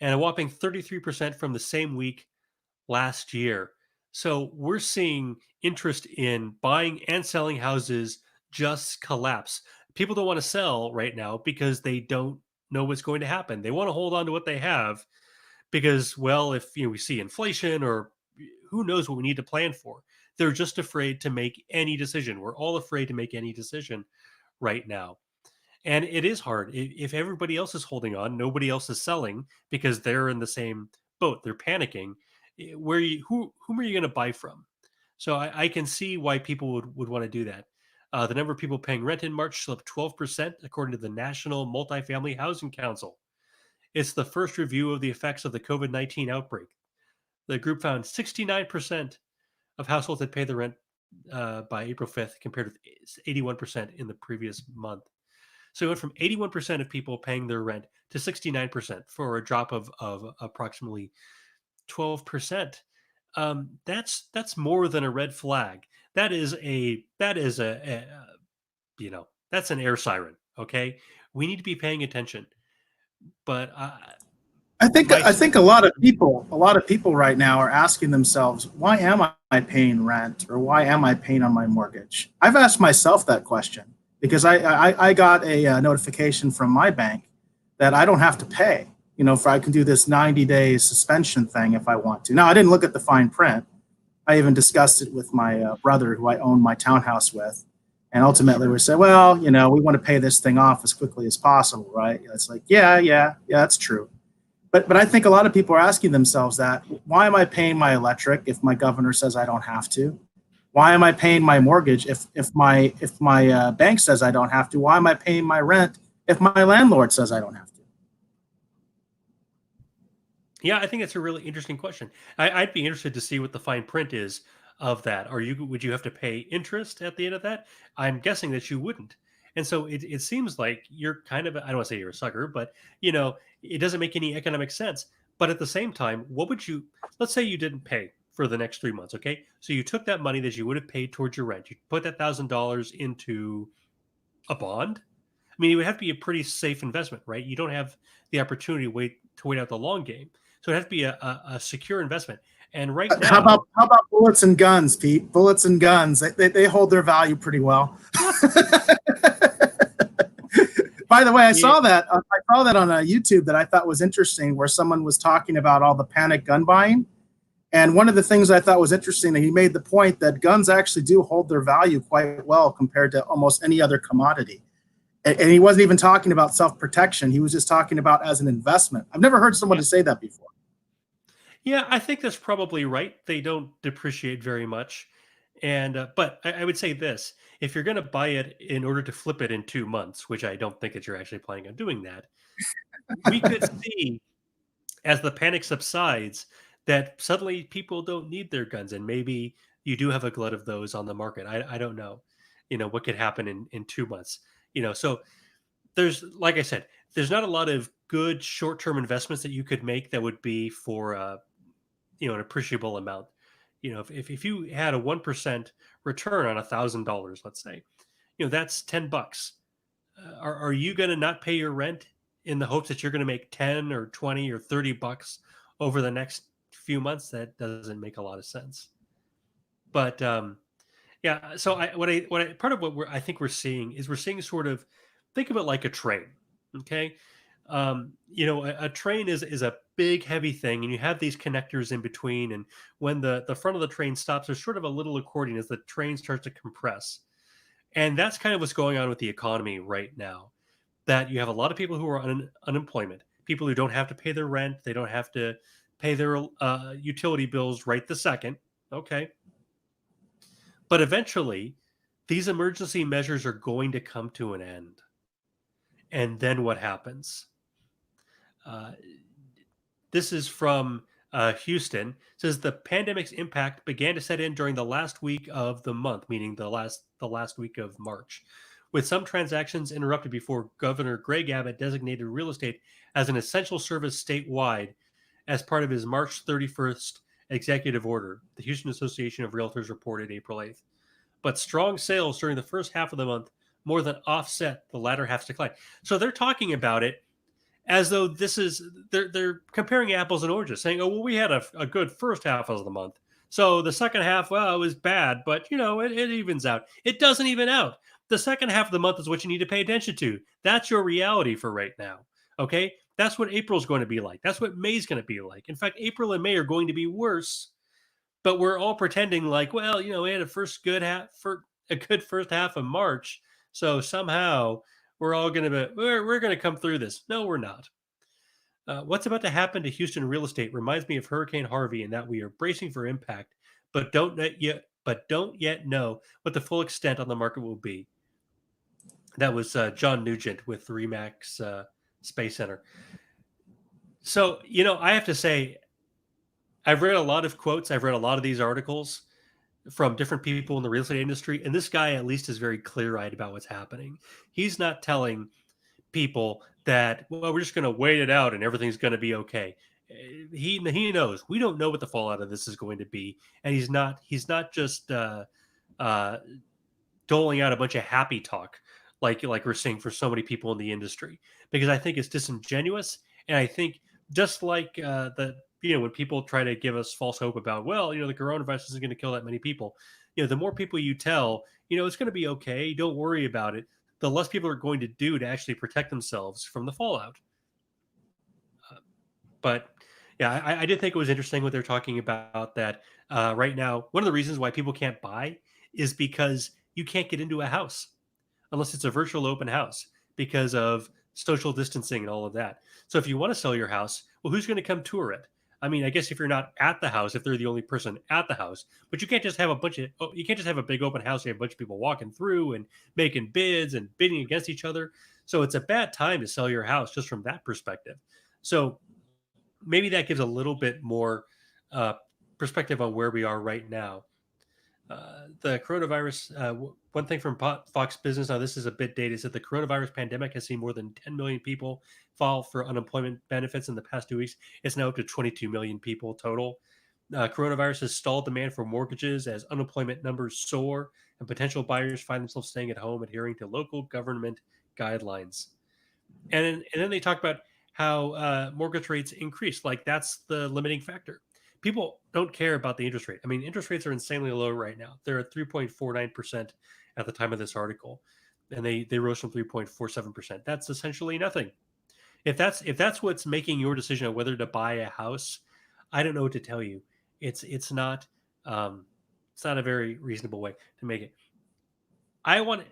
and a whopping 33% from the same week last year. So we're seeing interest in buying and selling houses just collapse. People don't want to sell right now because they don't know what's going to happen. They want to hold on to what they have because, well, if we see inflation or who knows what we need to plan for. They're just afraid to make any decision. We're all afraid to make any decision right now. And it is hard. If everybody else is holding on, nobody else is selling because they're in the same boat. They're panicking. Whom are you going to buy from? So I can see why people would want to do that. The number of people paying rent in March slipped 12%, according to the National Multifamily Housing Council. It's the first review of the effects of the COVID-19 outbreak. The group found 69% of households had paid the rent by April 5th, compared with 81% in the previous month. So it went from 81% of people paying their rent to 69% for a drop of approximately 12%. That's more than a red flag. That's an air siren. Okay, we need to be paying attention. But I think a lot of people right now are asking themselves, why am I paying rent or why am I paying on my mortgage? I've asked myself that question because I got a notification from my bank that I don't have to pay. If I can do this 90-day suspension thing if I want to. Now, I didn't look at the fine print. I even discussed it with my brother, who I own my townhouse with, and ultimately we said, well, we want to pay this thing off as quickly as possible, right? It's like, yeah, that's true. But I think a lot of people are asking themselves that, why am I paying my electric if my governor says I don't have to? Why am I paying my mortgage if my bank says I don't have to? Why am I paying my rent if my landlord says I don't have to? yeah, I think it's a really interesting question. I'd be interested to see what the fine print is of that. Would you have to pay interest at the end of that? I'm guessing that you wouldn't. And so it seems like you're kind of, I don't want to say you're a sucker, but it doesn't make any economic sense. But at the same time, what would you, let's say you didn't pay for the next 3 months. Okay. So you took that money that you would have paid towards your rent. You put that $1,000 into a bond. I mean, it would have to be a pretty safe investment, right? You don't have the opportunity to wait out the long game. So it has to be a secure investment. And right now, How about bullets and guns, Pete? Bullets and guns. They hold their value pretty well. By the way, I saw that on YouTube that I thought was interesting, where someone was talking about all the panic gun buying. And one of the things I thought was interesting, that he made the point that guns actually do hold their value quite well compared to almost any other commodity. And he wasn't even talking about self-protection. He was just talking about as an investment. I've never heard somebody say that before. yeah, I think that's probably right. They don't depreciate very much. And but I would say this: if you're going to buy it in order to flip it in 2 months, which I don't think that you're actually planning on doing that, we could see as the panic subsides that suddenly people don't need their guns, and maybe you do have a glut of those on the market. I don't know, what could happen in 2 months. So there's, like I said, there's not a lot of good short term investments that you could make that would be for an appreciable amount. If you had a 1% return on $1,000, let's say, that's $10. Are you going to not pay your rent in the hopes that you're going to make 10 or 20 or $30 over the next few months? That doesn't make a lot of sense. But yeah, so part of what I think we're seeing is we're seeing sort of, think of it like a train. Okay. A train is a big heavy thing, and you have these connectors in between, and when the front of the train stops, there's sort of a little accordion as the train starts to compress. And that's kind of what's going on with the economy right now, that you have a lot of people who are on unemployment, people who don't have to pay their rent, they don't have to pay their utility bills right the second. Okay. But eventually these emergency measures are going to come to an end. And then what happens? Uh, this is from Houston. It says the pandemic's impact began to set in during the last week of the month, meaning the last week of March, with some transactions interrupted before Governor Greg Abbott designated real estate as an essential service statewide as part of his March 31st executive order. The Houston Association of Realtors reported April 8th. But strong sales during the first half of the month more than offset the latter half's decline. So they're talking about it as though they're comparing apples and oranges, saying, oh, well, we had a good first half of the month. So the second half, well, it was bad, but it evens out. It doesn't even out. The second half of the month is what you need to pay attention to. That's your reality for right now. Okay. That's what April's going to be like. That's what May's going to be like. In fact, April and May are going to be worse, but we're all pretending like, well, we had a good first half of March. So somehow we're all going to we're going to come through this. No, we're not. What's about to happen to Houston real estate reminds me of Hurricane Harvey, in that we are bracing for impact, but don't yet know what the full extent on the market will be. That was John Nugent with Remax Space Center. So I have to say, I've read a lot of quotes. I've read a lot of these articles from different people in the real estate industry, and this guy at least is very clear-eyed about what's happening. He's not telling people that, well, we're just going to wait it out and everything's going to be okay. He knows we don't know what the fallout of this is going to be, and he's not just doling out a bunch of happy talk like we're seeing for so many people in the industry, because I think it's disingenuous, and I think just like when people try to give us false hope about, well, the coronavirus isn't going to kill that many people, the more people you tell, it's going to be okay, don't worry about it, the less people are going to do to actually protect themselves from the fallout. But yeah, I did think it was interesting what they're talking about, that right now, one of the reasons why people can't buy is because you can't get into a house unless it's a virtual open house because of social distancing and all of that. So if you want to sell your house, well, who's going to come tour it? I mean, I guess if you're not at the house, if they're the only person at the house, but you can't just have a big open house. You have a bunch of people walking through and making bids and bidding against each other. So it's a bad time to sell your house just from that perspective. So maybe that gives a little bit more perspective on where we are right now. The coronavirus, one thing from Fox Business, now this is a bit dated, is that the coronavirus pandemic has seen more than 10 million people file for unemployment benefits in the past 2 weeks. It's now up to 22 million people total. Coronavirus has stalled demand for mortgages as unemployment numbers soar and potential buyers find themselves staying at home, adhering to local government guidelines. And then they talk about how mortgage rates increase. Like that's the limiting factor. People don't care about the interest rate. I mean, interest rates are insanely low right now. They're at 3.49% at the time of this article, and they rose from 3.47%. That's essentially nothing. If that's what's making your decision on whether to buy a house, I don't know what to tell you. It's not it's not a very reasonable way to make it. I want,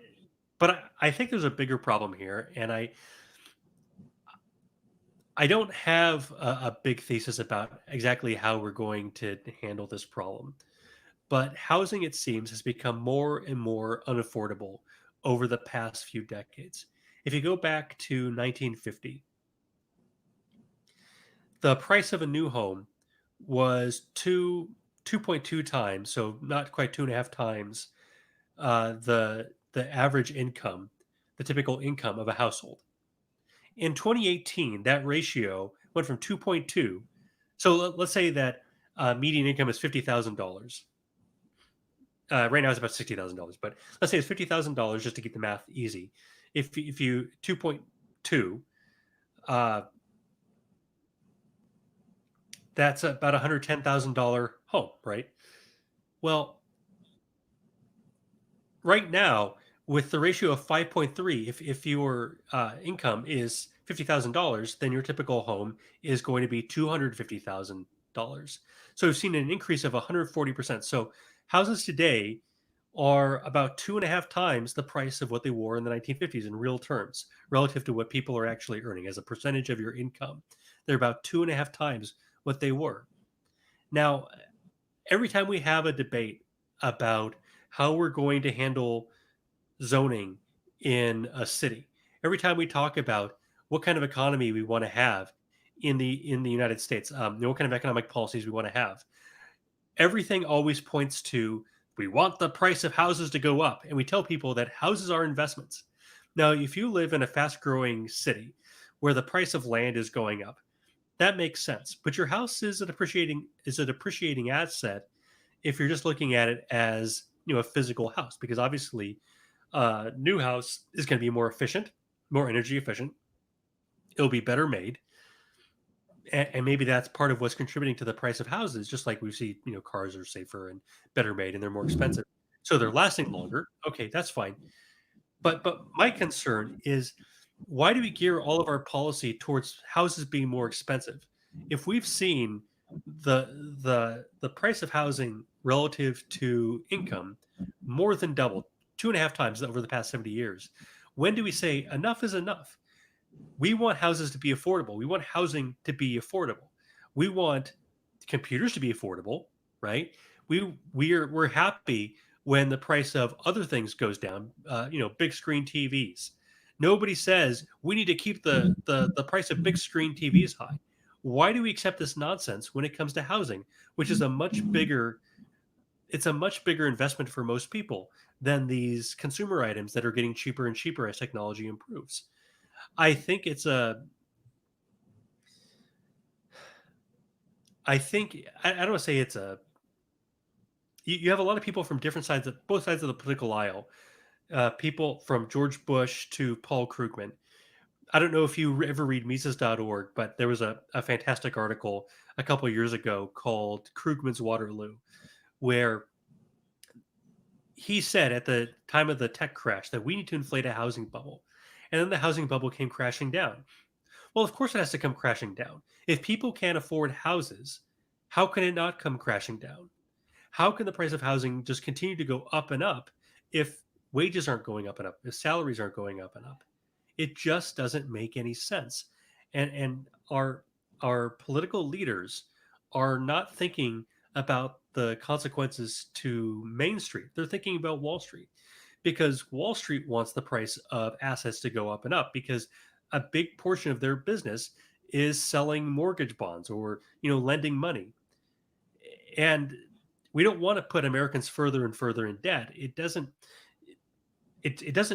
but I think there's a bigger problem here, and I don't have a big thesis about exactly how we're going to handle this problem. But housing, it seems, has become more and more unaffordable over the past few decades. If you go back to 1950, the price of a new home was 2.2 times, so not quite 2.5 times the average income, the typical income of a household. In 2018, that ratio went from 2.2. So let's say that median income is $50,000. Right now it's about $60,000, but let's say it's $50,000 just to keep the math easy. If you 2.2, uh, that's about $110,000 home, right? Well, right now with the ratio of 5.3, if your income is $50,000, then your typical home is going to be $250,000. So we've seen an increase of 140%. So houses today are about 2.5 times the price of what they were in the 1950s in real terms, relative to what people are actually earning as a percentage of your income. They're about 2.5 times what they were. Now, every time we have a debate about how we're going to handle zoning in a city, every time we talk about what kind of economy we want to have in the United States, what kind of economic policies we want to have, everything always points to we want the price of houses to go up, and we tell people that houses are investments. Now, if you live in a fast-growing city where the price of land is going up, that makes sense. But your house is a depreciating asset if you're just looking at it as a physical house, because obviously a new house is going to be more efficient, more energy efficient. It'll be better made, and maybe that's part of what's contributing to the price of houses. Just like we see, cars are safer and better made, and they're more expensive, so they're lasting longer. Okay, that's fine. But my concern is, why do we gear all of our policy towards houses being more expensive? If we've seen the price of housing relative to income more than double, 2.5 times over the past 70 years, when do we say enough is enough? We want houses to be affordable. We want housing to be affordable. We want computers to be affordable, right? We're happy when the price of other things goes down. Big screen TVs. Nobody says we need to keep the price of big screen TVs high. Why do we accept this nonsense when it comes to housing, which is a much bigger investment for most people than these consumer items that are getting cheaper and cheaper as technology improves? I think it's a I think I don't want to say it's a you have a lot of people from different sides of both sides of the political aisle. People from George Bush to Paul Krugman. I don't know if you ever read Mises.org, but there was a fantastic article a couple of years ago called Krugman's Waterloo, where he said at the time of the tech crash that we need to inflate a housing bubble. And then the housing bubble came crashing down. Well, of course it has to come crashing down. If people can't afford houses, how can it not come crashing down? How can the price of housing just continue to go up and up if wages aren't going up and up, if salaries aren't going up and up? It just doesn't make any sense. And our political leaders are not thinking about the consequences to Main Street. They're thinking about Wall Street, because Wall Street wants the price of assets to go up and up, because a big portion of their business is selling mortgage bonds or lending money. And we don't want to put Americans further and further in debt. It doesn't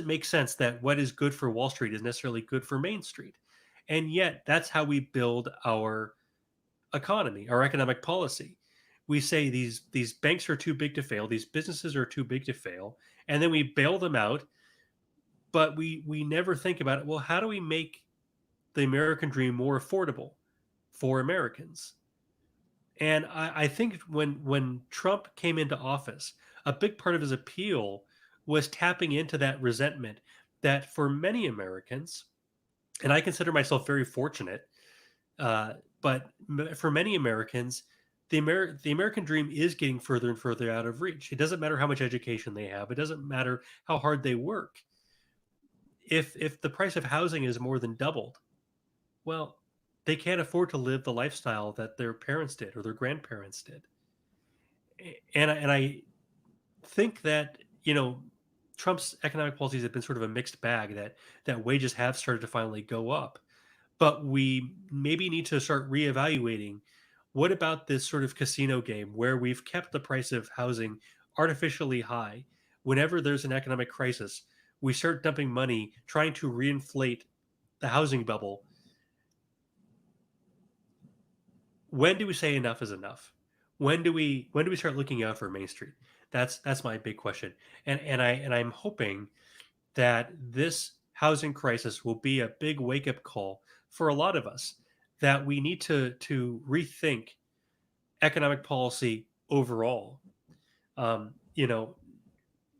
make sense that what is good for Wall Street is necessarily good for Main Street. And yet that's how we build our economy, our economic policy. we say these banks are too big to fail, these businesses are too big to fail, and then we bail them out, but we never think about it. Well, how do we make the American dream more affordable for Americans? And I think when Trump came into office, a big part of his appeal was tapping into that resentment that for many Americans, and I consider myself very fortunate, uh, but for many Americans, the American dream is getting further and further out of reach. It doesn't matter how much education they have. It doesn't matter how hard they work. If the price of housing is more than doubled, well, they can't afford to live the lifestyle that their parents did or their grandparents did. And I think that Trump's economic policies have been sort of a mixed bag. That wages have started to finally go up, but we maybe need to start reevaluating what about this sort of casino game where we've kept the price of housing artificially high. Whenever there's an economic crisis, we start dumping money trying to reinflate the housing bubble. When do we say enough is enough? When do we start looking out for Main Street? That's my big question. And I'm hoping that this housing crisis will be a big wake up call for a lot of us, that we need to rethink economic policy overall. Um, you know,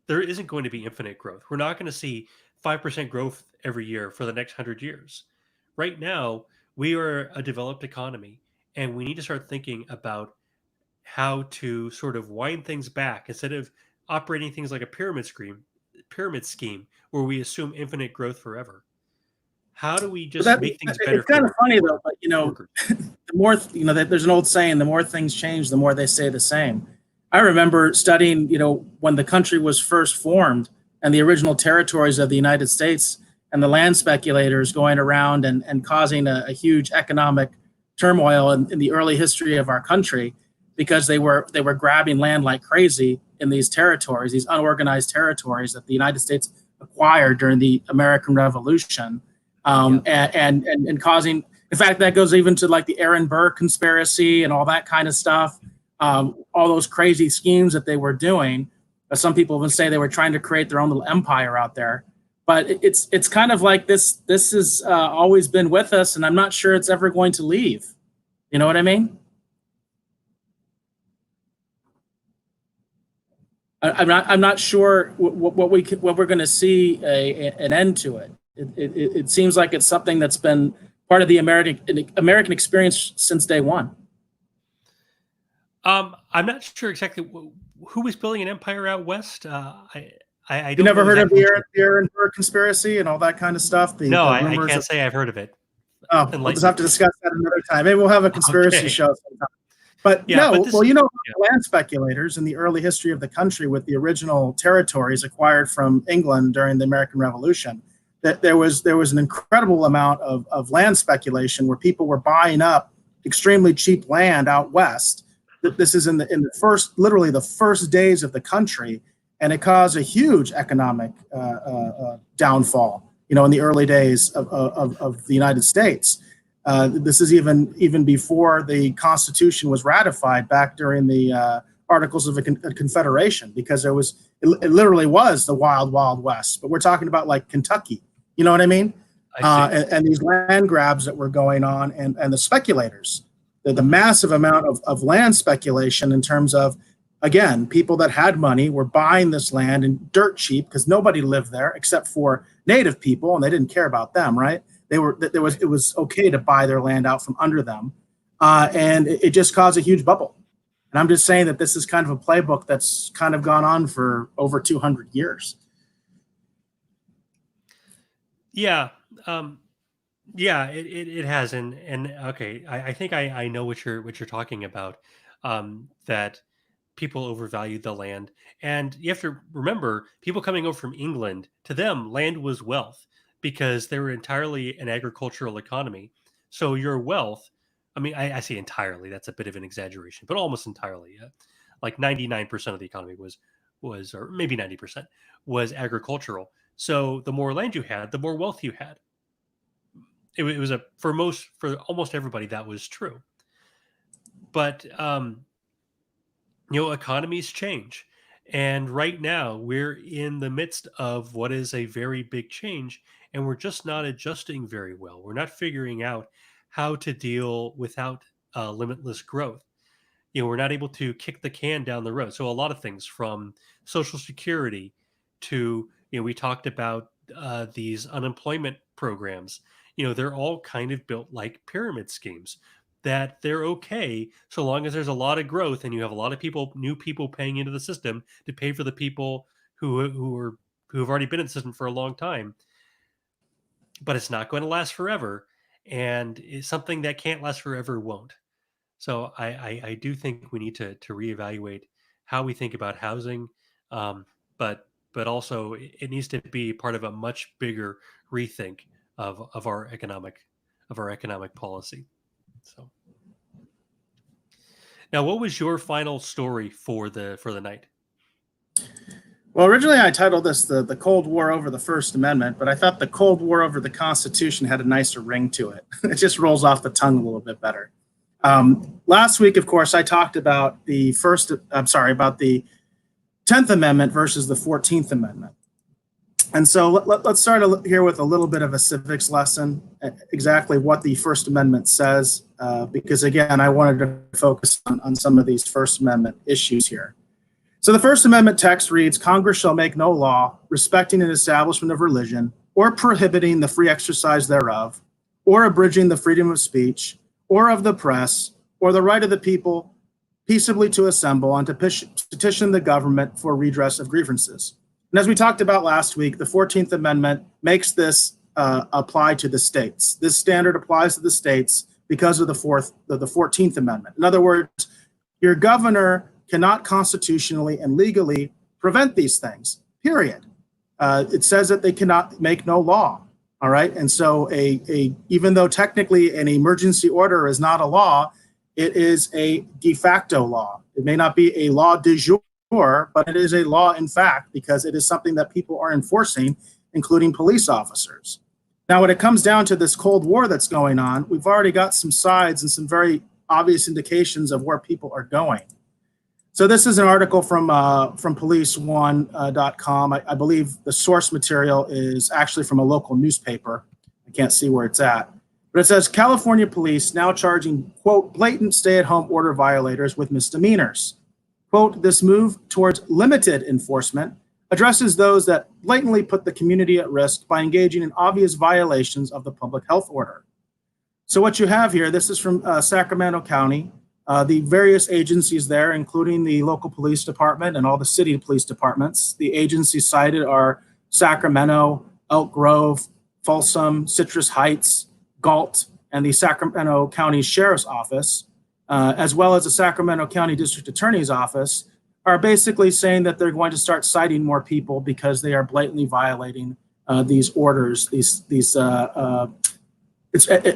there isn't going to be infinite growth. We're not going to see 5% growth every year for the next 100 years. Right now, we are a developed economy, and we need to start thinking about how to sort of wind things back instead of operating things like a pyramid scheme where we assume infinite growth forever. How do we But just make things better it's kind of funny though. for But workers? the more there's an old saying: the more things change, the more they stay the same. I remember studying, when the country was first formed and the original territories of the United States, and the land speculators going around and causing a huge economic turmoil in the early history of our country, because they were grabbing land like crazy in these territories, these unorganized territories that the United States acquired during the American Revolution, Yeah. and causing. In fact, that goes even to like the Aaron Burr conspiracy and all that kind of stuff. All those crazy schemes that they were doing. Some people even say they were trying to create their own little empire out there. But it's kind of like this. This has always been with us, and I'm not sure it's ever going to leave. You know what I mean? I'm not sure what we're going to see an end to it. It seems like it's something that's been part of the American experience since day one. I'm not sure exactly who was building an empire out west. I You don't never know heard of exactly. the Aaron Burr conspiracy and all that kind of stuff? The No, the I rumors can't of. say I've heard of it. Oh, we'll just Enlighten me, have to please. discuss that another time. Maybe we'll have a conspiracy Okay. show sometime. But Yeah, but no, this. well, Yeah. land speculators in the early history of the country, with the original territories acquired from England during the American Revolution, that there was an incredible amount of land speculation where people were buying up extremely cheap land out west. This is in the first, literally the first days of the country, and it caused a huge economic downfall. In the early days of the United States. This is even before the Constitution was ratified back during the Articles of Confederation, because it literally was the wild, wild west. But we're talking about like Kentucky, you know what I mean? I see. And these land grabs that were going on, and the speculators, the massive amount of land speculation, in terms of, again, people that had money were buying this land in dirt cheap because nobody lived there except for native people, and they didn't care about them, right? It was okay to buy their land out from under them, and it just caused a huge bubble. And I'm just saying that this is kind of a playbook that's kind of gone on for over 200 years. Yeah. Um, yeah, it has. And okay, I think I know what you're talking about. That people overvalued the land. And you have to remember, people coming over from England, to them, land was wealth because they were entirely an agricultural economy. So your wealth, I mean, I say entirely, that's a bit of an exaggeration, but almost entirely. Like 99% of the economy was, or maybe 90% was agricultural. So the more land you had, the more wealth you had. It was for almost everybody that was true. But Economies change. And right now, we're in the midst of what is a very big change, and we're just not adjusting very well. We're not figuring out how to deal without limitless growth. We're not able to kick the can down the road. So, a lot of things from Social Security to, we talked about these unemployment programs, they're all kind of built like pyramid schemes that they're okay so long as there's a lot of growth and you have a lot of people, new people paying into the system to pay for the people who have already been in the system for a long time. But it's not going to last forever, and it's something that can't last forever won't. So I do think we need to reevaluate how we think about housing, um, but also it needs to be part of a much bigger rethink of our economic policy. So now, what was your final story for the night? Well, originally I titled this the Cold War over the First Amendment, but I thought the Cold War over the Constitution had a nicer ring to it. It just rolls off the tongue a little bit better. Last week, of course, I talked about the 10th Amendment versus the 14th Amendment. And so let's start here with a little bit of a civics lesson, exactly what the First Amendment says, because again, I wanted to focus on some of these First Amendment issues here. So the First Amendment text reads, Congress shall make no law respecting an establishment of religion or prohibiting the free exercise thereof, or abridging the freedom of speech, or of the press, or the right of the people peaceably to assemble and to petition the government for redress of grievances. And as we talked about last week, the 14th Amendment makes this apply to the states. This standard applies to the states because of the 14th Amendment. In other words, your governor cannot constitutionally and legally prevent these things, period. It says that they cannot make no law. All right. And so even though technically an emergency order is not a law, it is a de facto law. It may not be a law de jure, but it is a law in fact, because it is something that people are enforcing, including police officers. Now, when it comes down to this Cold War that's going on, we've already got some sides and some very obvious indications of where people are going. So this is an article from police1.com. I believe the source material is actually from a local newspaper. I can't see where it's at. But it says, California police now charging, quote, blatant stay-at-home order violators with misdemeanors. Quote, this move towards limited enforcement addresses those that blatantly put the community at risk by engaging in obvious violations of the public health order. So what you have here, this is from Sacramento County. The various agencies there, including the local police department and all the city police departments. The agencies cited are Sacramento, Elk Grove, Folsom, Citrus Heights, Galt, and the Sacramento County Sheriff's Office, as well as the Sacramento County District Attorney's Office, are basically saying that they're going to start citing more people because they are blatantly violating these orders,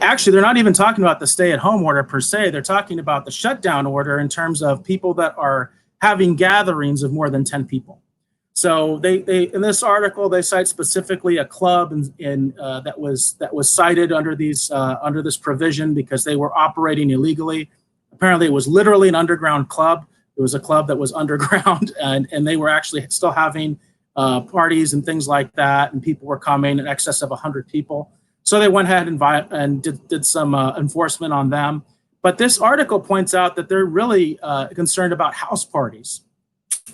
actually, they're not even talking about the stay-at-home order per se. They're talking about the shutdown order in terms of people that are having gatherings of more than 10 people. So they in this article, they cite specifically a club that was cited under this provision because they were operating illegally. Apparently, it was literally an underground club. It was a club that was underground, and they were actually still having parties and things like that, and people were coming in excess of 100 people. So they went ahead and did some enforcement on them. But this article points out that they're really concerned about house parties.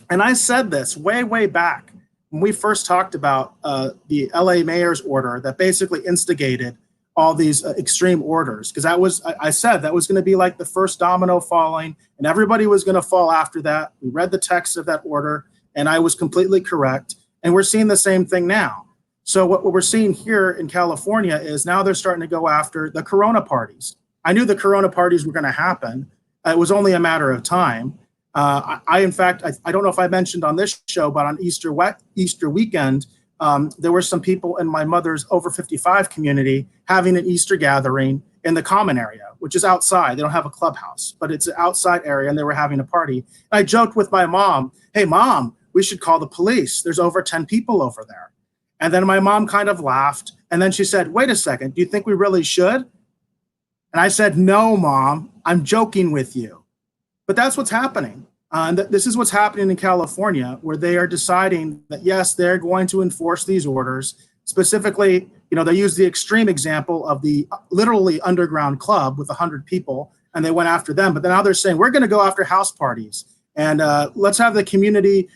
And I said this way back when we first talked about the LA mayor's order that basically instigated all these extreme orders. Because I said that was going to be like the first domino falling, and everybody was going to fall after that. We read the text of that order, and I was completely correct. And we're seeing the same thing now. So what we're seeing here in California is now they're starting to go after the Corona parties. I knew the Corona parties were going to happen. It was only a matter of time. In fact, I don't know if I mentioned on this show, but on Easter weekend, there were some people in my mother's over 55 community having an Easter gathering in the common area, which is outside. They don't have a clubhouse, but it's an outside area, and they were having a party. And I joked with my mom, hey, Mom, we should call the police. There's over 10 people over there. And then my mom kind of laughed. And then she said, wait a second, do you think we really should? And I said, no, Mom, I'm joking with you. But that's what's happening. And this is what's happening in California, where they are deciding that, yes, they're going to enforce these orders. Specifically, they use the extreme example of the literally underground club with 100 people, and they went after them. But now they're saying, we're going to go after house parties, and let's have the community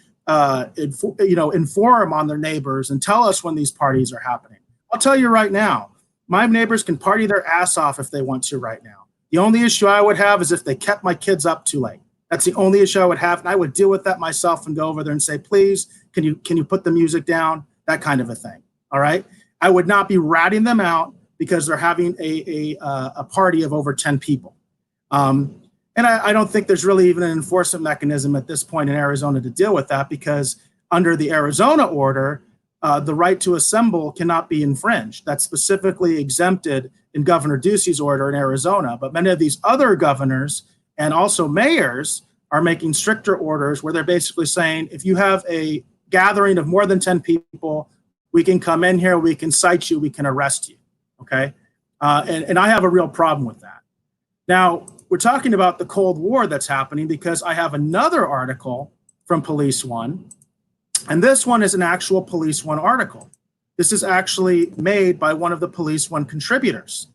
inform on their neighbors and tell us when these parties are happening. I'll tell you right now, my neighbors can party their ass off if they want to right now. The only issue I would have is if they kept my kids up too late. That's the only issue I would have, and I would deal with that myself and go over there and say, please, can you put the music down? That kind of a thing. All right. I would not be ratting them out because they're having a party of over 10 people. And I don't think there's really even an enforcement mechanism at this point in Arizona to deal with that, because under the Arizona order, the right to assemble cannot be infringed. That's specifically exempted in Governor Ducey's order in Arizona. But many of these other governors and also mayors are making stricter orders where they're basically saying, if you have a gathering of more than 10 people, we can come in here, we can cite you, we can arrest you, okay? And I have a real problem with that. Now, we're talking about the Cold War that's happening because I have another article from Police One, and this one is an actual Police One article. This is actually made by one of the Police One contributors.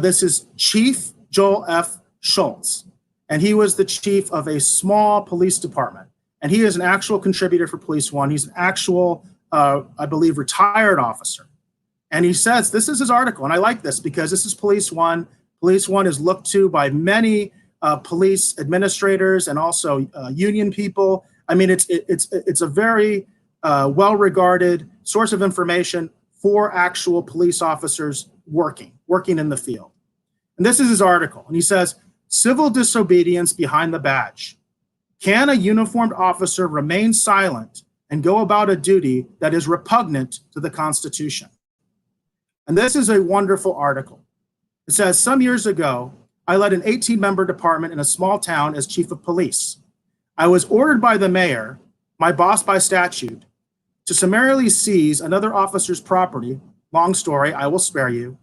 This is Chief Joel F. Schultz, and he was the chief of a small police department, and he is an actual contributor for Police One. He's an actual, I believe, retired officer. And he says, this is his article, and I like this because this is Police One. Police One is looked to by many police administrators and also union people. I mean, it's a very well-regarded source of information for actual police officers working in the field. And this is his article, and he says, civil disobedience behind the badge. Can a uniformed officer remain silent and go about a duty that is repugnant to the Constitution? And this is a wonderful article. It says, some years ago, I led an 18-member department in a small town as chief of police. I was ordered by the mayor, my boss by statute, to summarily seize another officer's property. Long story, I will spare you.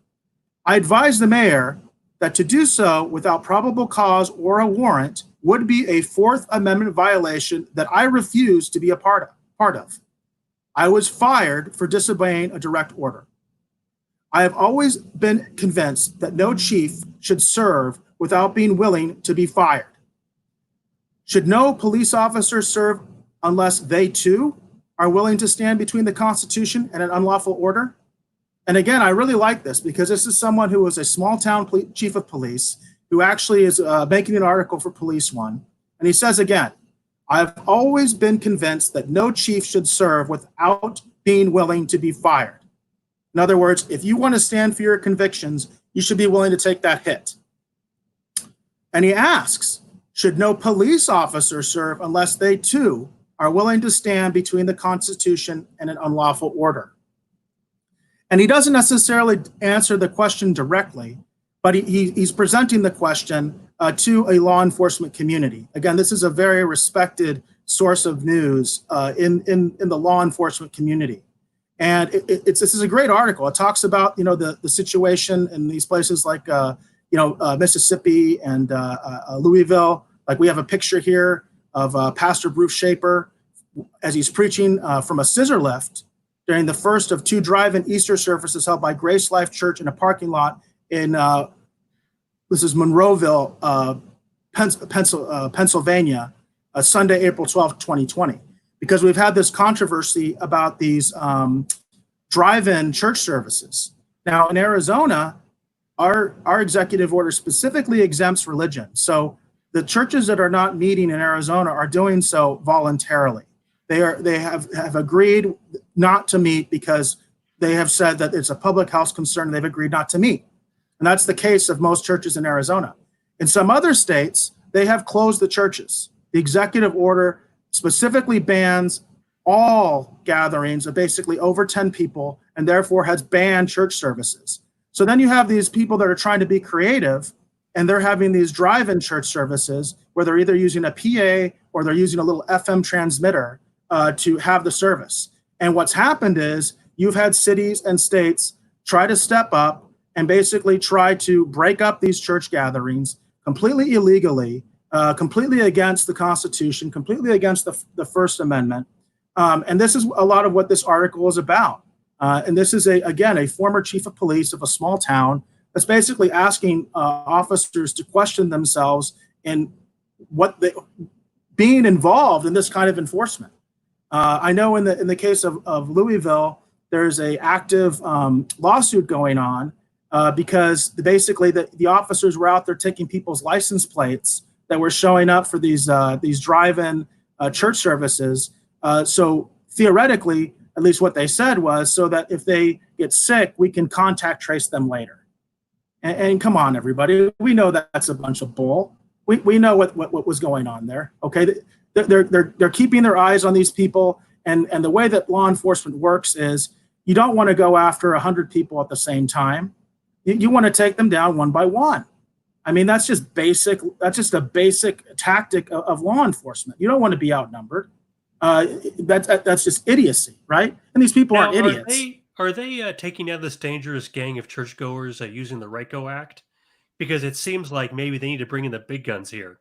I advised the mayor that to do so without probable cause or a warrant would be a Fourth Amendment violation that I refused to be a part of. I was fired for disobeying a direct order. I have always been convinced that no chief should serve without being willing to be fired. Should no police officer serve unless they too are willing to stand between the Constitution and an unlawful order? And again, I really like this because this is someone who was a small town chief of police who actually is making an article for Police One. And he says again, I've always been convinced that no chief should serve without being willing to be fired. In other words, if you want to stand for your convictions, you should be willing to take that hit. And he asks, should no police officer serve unless they too are willing to stand between the Constitution and an unlawful order? And he doesn't necessarily answer the question directly, but he's presenting the question to a law enforcement community. Again, this is a very respected source of news in the law enforcement community. And this is a great article. It talks about, the situation in these places like, Mississippi and Louisville. Like we have a picture here of Pastor Bruce Shaper as he's preaching from a scissor lift during the first of two drive-in Easter services held by Grace Life Church in a parking lot in, this is Monroeville, Pennsylvania, Sunday, April 12th, 2020. Because we've had this controversy about these drive-in church services. Now in Arizona, our executive order specifically exempts religion. So the churches that are not meeting in Arizona are doing so voluntarily. They have agreed not to meet because they have said that it's a public health concern. They've agreed not to meet. And that's the case of most churches in Arizona. In some other states, they have closed the churches. The executive order specifically bans all gatherings of basically over 10 people and therefore has banned church services. So then you have these people that are trying to be creative and they're having these drive-in church services where they're either using a PA or they're using a little FM transmitter to have the service. And what's happened is you've had cities and states try to step up and basically try to break up these church gatherings completely illegally completely against the Constitution, completely against the First Amendment. And this is a lot of what this article is about. And this is, again, a former chief of police of a small town that's basically asking officers to question themselves in being involved in this kind of enforcement. I know in the case of Louisville, there's a active lawsuit going on because basically the officers were out there taking people's license plates that were showing up for these drive-in church services. So theoretically, at least what they said was so that if they get sick, we can contact trace them later. And come on, everybody, we know that's a bunch of bull. We know what was going on there. Okay, they're keeping their eyes on these people, and the way that law enforcement works is you don't want to go after 100 people at the same time. You want to take them down one by one. I mean, that's just basic. That's just a basic tactic of law enforcement. You don't want to be outnumbered. That's just idiocy, right? And these people aren't idiots. Are they taking down this dangerous gang of churchgoers using the RICO Act? Because it seems like maybe they need to bring in the big guns here.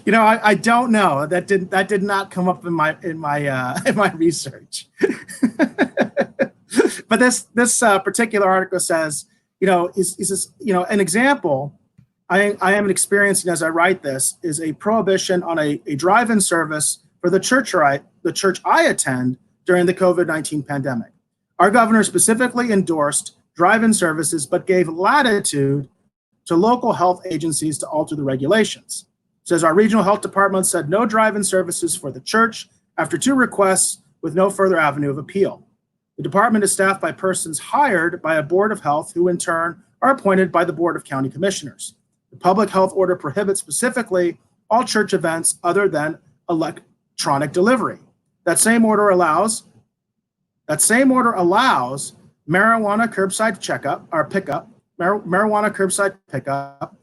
I don't know. That did not come up in my research. But this particular article says, is an example I am experiencing as I write this is a prohibition on a drive-in service for the church I attend during the COVID-19 pandemic. Our governor specifically endorsed drive-in services, but gave latitude to local health agencies to alter the regulations. It says our regional health department said no drive-in services for the church after 2 requests with no further avenue of appeal. The department is staffed by persons hired by a board of health who in turn are appointed by the board of county commissioners. The public health order prohibits specifically all church events other than electronic delivery. That same order allows marijuana curbside pickup, marijuana curbside pickup,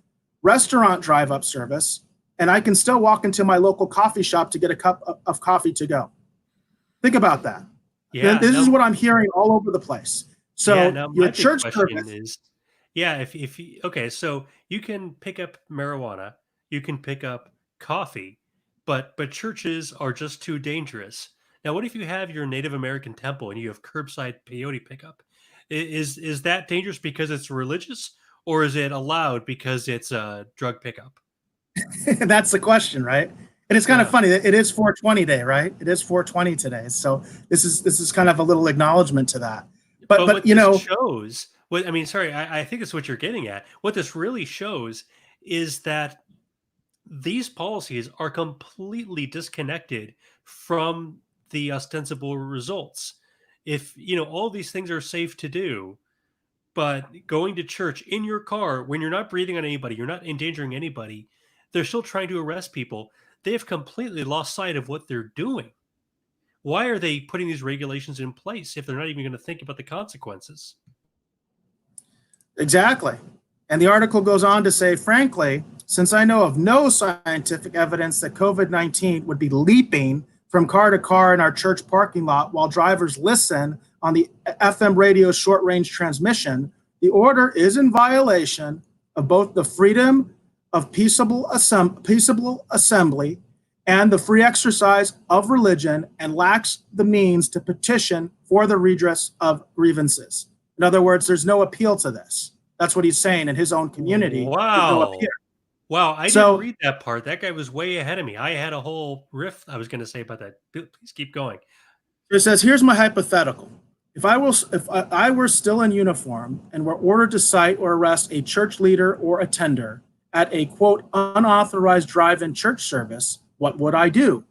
restaurant drive-up service, and I can still walk into my local coffee shop to get a cup of coffee to go. Think about that. Yeah, this is what I'm hearing all over the place. So your church service is, okay, so you can pick up marijuana, you can pick up coffee, but churches are just too dangerous. Now, what if you have your Native American temple and you have curbside peyote pickup? Is that dangerous because it's religious, or is it allowed because it's a drug pickup? That's the question, right? And it's kind of funny that it is 420 day, right? It is 420 today, so this is kind of a little acknowledgement to that. But what this shows. I think it's what you're getting at. What this really shows is that these policies are completely disconnected from the ostensible results. If all these things are safe to do, but going to church in your car when you're not breathing on anybody, you're not endangering anybody, they're still trying to arrest people. They've completely lost sight of what they're doing. Why are they putting these regulations in place if they're not even going to think about the consequences? Exactly. And the article goes on to say, frankly, since I know of no scientific evidence that COVID-19 would be leaping from car to car in our church parking lot while drivers listen on the FM radio short-range transmission, the order is in violation of both the freedom of peaceable assembly and the free exercise of religion, and lacks the means to petition for the redress of grievances. In other words, there's no appeal to this. That's what he's saying in his own community. Wow. Wow, I didn't read that part. That guy was way ahead of me. I had a whole riff I was going to say about that. Please keep going. It says, here's my hypothetical. If I were still in uniform and were ordered to cite or arrest a church leader or attender at a, quote, unauthorized drive-in church service, what would I do?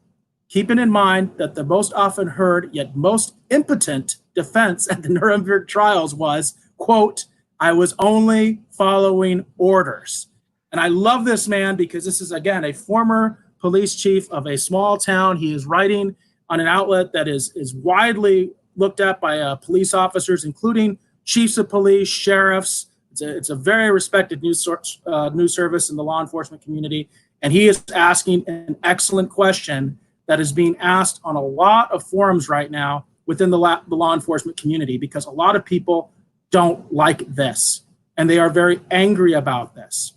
Keeping in mind that the most often heard yet most impotent defense at the Nuremberg trials was, quote, I was only following orders. And I love this man because this is, again, a former police chief of a small town. He is writing on an outlet that is widely looked at by police officers, including chiefs of police, sheriffs. It's a very respected news service in the law enforcement community. And he is asking an excellent question that is being asked on a lot of forums right now within the law enforcement community, because a lot of people don't like this. and they are very angry about this.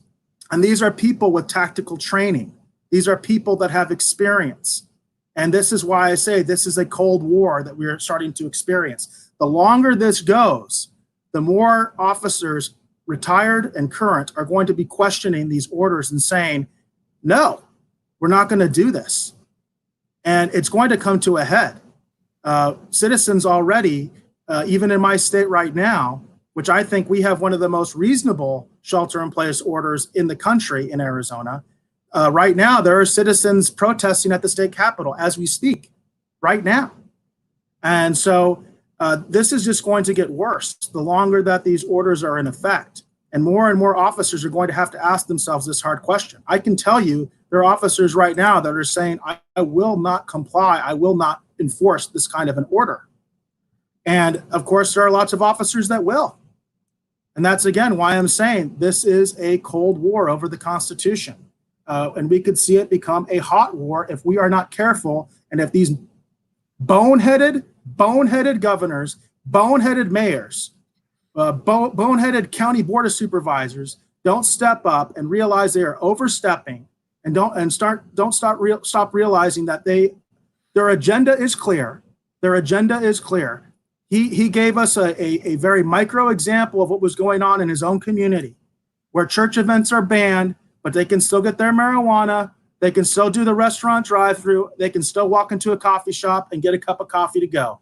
And these are people with tactical training. These are people that have experience. And this is why I say this is a Cold War that we are starting to experience. The longer this goes, the more officers, retired and current, are going to be questioning these orders and saying, no, we're not going to do this. And it's going to come to a head. Citizens already, even in my state right now, which I think we have one of the most reasonable shelter-in-place orders in the country in Arizona, right now there are citizens protesting at the state capitol as we speak, right now. And so this is just going to get worse the longer that these orders are in effect. And more officers are going to have to ask themselves this hard question. I can tell you there are officers right now that are saying, I will not comply, I will not enforce this kind of an order. And of course, there are lots of officers that will. And that's, again, why I'm saying this is a Cold War over the Constitution. And we could see it become a hot war if we are not careful, and if these boneheaded governors, boneheaded mayors, boneheaded county board of supervisors don't step up and realize they are overstepping, and stop realizing that their agenda is clear. Their agenda is clear. He gave us a very micro example of what was going on in his own community, where church events are banned, but they can still get their marijuana. They can still do the restaurant drive-through. They can still walk into a coffee shop and get a cup of coffee to go.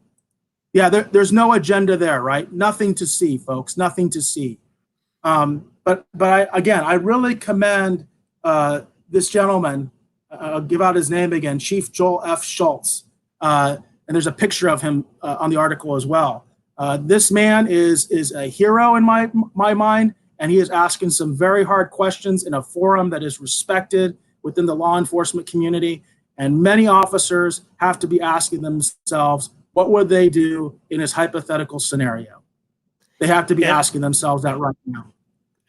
Yeah, there's no agenda there, right? Nothing to see, folks. Nothing to see. But I really commend this gentleman. I'll give out his name again, Chief Joel F. Schultz. And there's a picture of him on the article as well. This man is a hero in my mind, and he is asking some very hard questions in a forum that is respected within the law enforcement community. And many officers have to be asking themselves, what would they do in his hypothetical scenario? They have to be asking themselves that right now.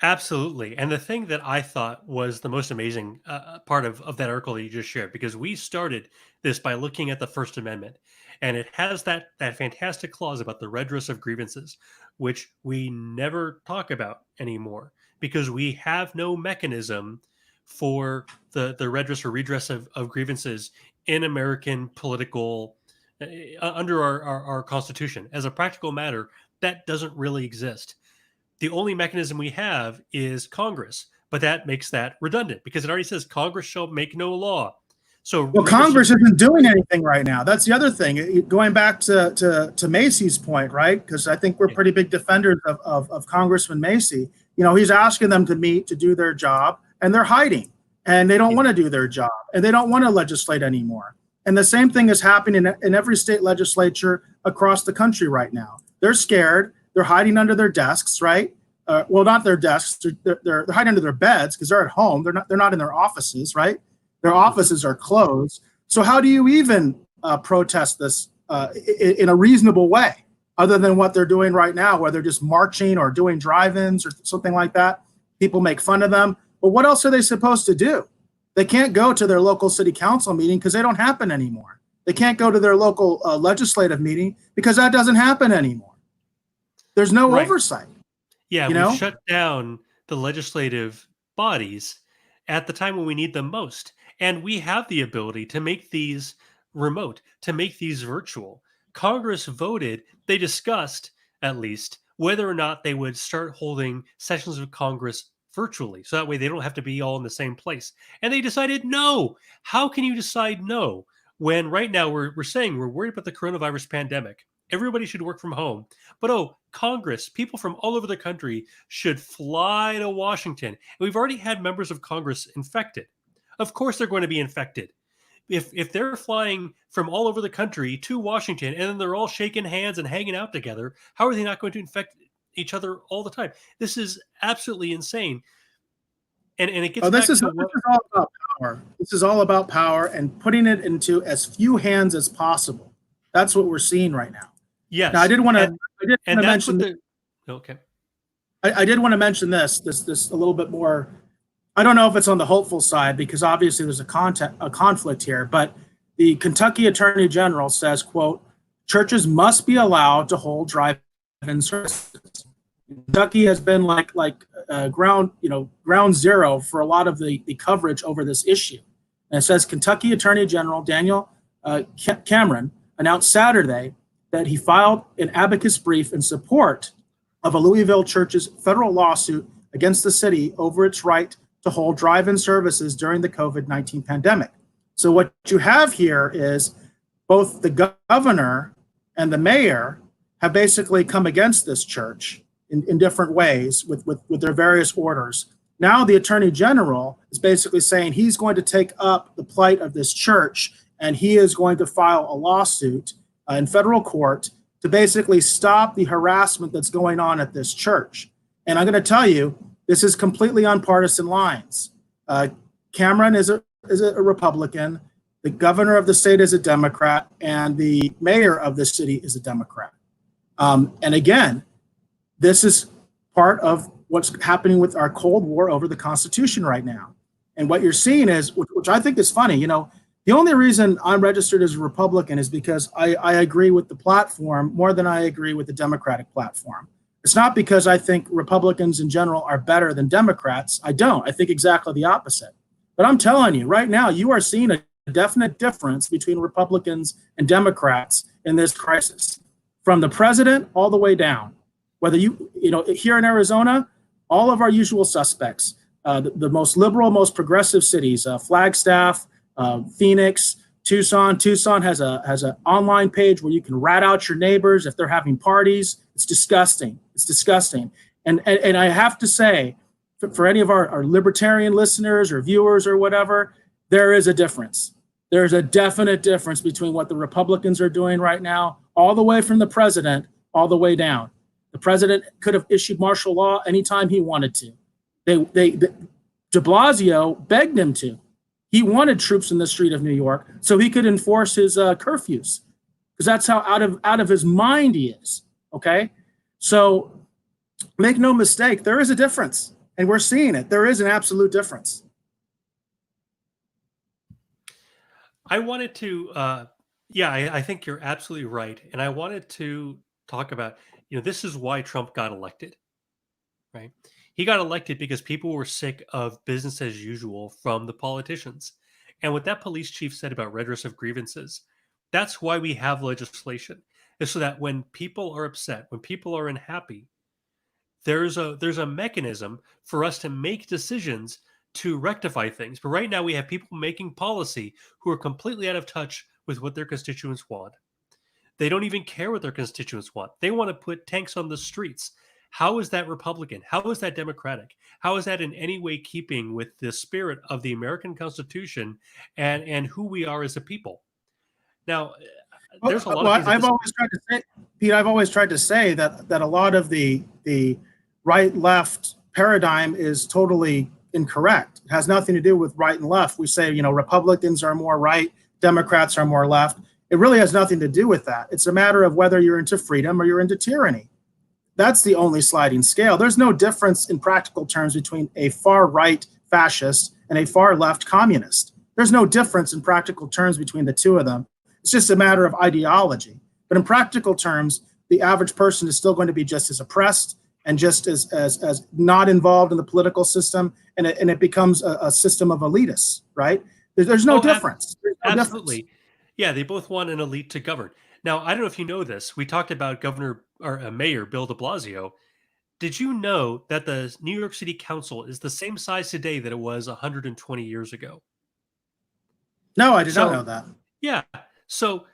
Absolutely. And the thing that I thought was the most amazing part of that article that you just shared, because we started this by looking at the First Amendment, and it has that fantastic clause about the redress of grievances, which we never talk about anymore because we have no mechanism for the redress or redress of grievances in American political, under our Constitution. As a practical matter, that doesn't really exist. The only mechanism we have is Congress, but that makes that redundant because it already says Congress shall make no law. So Congress isn't doing anything right now. That's the other thing. Going back to Macy's point, right? Because I think we're pretty big defenders of Congressman Macy. You know, he's asking them to meet to do their job, and they're hiding, and they don't want to do their job, and they don't want to legislate anymore. And the same thing is happening in every state legislature across the country right now. They're scared. They're hiding under their desks, right? Well, not their desks. They're hiding under their beds because they're at home. They're not in their offices, right? Their offices are closed. So how do you even protest this in a reasonable way, other than what they're doing right now, where they're just marching or doing drive-ins or something like that? People make fun of them. But what else are they supposed to do? They can't go to their local city council meeting because they don't happen anymore. They can't go to their local legislative meeting because that doesn't happen anymore. There's no oversight. Yeah, we've shut down the legislative bodies at the time when we need them most. And we have the ability to make these remote, to make these virtual. Congress voted, they discussed at least, whether or not they would start holding sessions of Congress virtually. So that way they don't have to be all in the same place. And they decided no. How can you decide no when right now we're saying we're worried about the coronavirus pandemic? Everybody should work from home. But Congress, people from all over the country should fly to Washington. We've already had members of Congress infected. Of course they're going to be infected. If they're flying from all over the country to Washington and then they're all shaking hands and hanging out together, how are they not going to infect each other all the time? This is absolutely insane. And it gets this is all about power. This is all about power and putting it into as few hands as possible. That's what we're seeing right now. Yes. Now, I did want to mention. Okay. I did want to mention this a little bit more. I don't know if it's on the hopeful side because obviously there's a conflict here, but the Kentucky Attorney General says, quote, churches must be allowed to hold drive-in services. Kentucky has been ground zero for a lot of the coverage over this issue. And it says Kentucky Attorney General Daniel Cameron announced Saturday that he filed an amicus brief in support of a Louisville church's federal lawsuit against the city over its right to hold drive-in services during the COVID-19 pandemic. So what you have here is both the governor and the mayor have basically come against this church in different ways with their various orders. Now the attorney general is basically saying he's going to take up the plight of this church, and he is going to file a lawsuit in federal court to basically stop the harassment that's going on at this church. And I'm going to tell you, this is completely on partisan lines. Cameron is a Republican, the governor of the state is a Democrat, and the mayor of the city is a Democrat. And again, this is part of what's happening with our Cold War over the Constitution right now. And what you're seeing is, which I think is funny, the only reason I'm registered as a Republican is because I agree with the platform more than I agree with the Democratic platform. It's not because I think Republicans in general are better than Democrats. I don't. I think exactly the opposite. But I'm telling you, right now, you are seeing a definite difference between Republicans and Democrats in this crisis, from the president all the way down. Whether here in Arizona, all of our usual suspects, the most liberal, most progressive cities, Flagstaff, Phoenix, Tucson. Tucson has an online page where you can rat out your neighbors if they're having parties. It's disgusting. It's disgusting. And I have to say, for any of our libertarian listeners or viewers or whatever, there is a difference. There's a definite difference between what the Republicans are doing right now, all the way from the president, all the way down. The president could have issued martial law anytime he wanted to. De Blasio begged him to. He wanted troops in the street of New York so he could enforce his curfews, because that's how out of his mind he is. Okay, so make no mistake, there is a difference, and we're seeing it. There is an absolute difference. I wanted to, I think you're absolutely right, and I wanted to talk about, this is why Trump got elected, right? He got elected because people were sick of business as usual from the politicians. And what that police chief said about redress of grievances, that's why we have legislation, is so that when people are upset, when people are unhappy, there's a mechanism for us to make decisions to rectify things. But right now we have people making policy who are completely out of touch with what their constituents want. They don't even care what their constituents want. They want to put tanks on the streets. How is that Republican? How is that Democratic? How is that in any way keeping with the spirit of the American Constitution and who we are as a people? Now, there's a lot of things I've always tried to say, Pete, I've always tried to say that a lot of the right-left paradigm is totally incorrect. It has nothing to do with right and left. We say, Republicans are more right, Democrats are more left. It really has nothing to do with that. It's a matter of whether you're into freedom or you're into tyranny. That's the only sliding scale. There's no difference in practical terms between a far right fascist and a far left communist. There's no difference in practical terms between the two of them. It's just a matter of ideology. But in practical terms, the average person is still going to be just as oppressed and just as not involved in the political system, and it becomes a system of elitists, right? There's no difference. There's no absolutely. difference. Yeah, they both want an elite to govern. Now, I don't know if you know this. We talked about Mayor Bill de Blasio. Did you know that the New York City Council is the same size today that it was 120 years ago? No, I did not know that. Yeah. So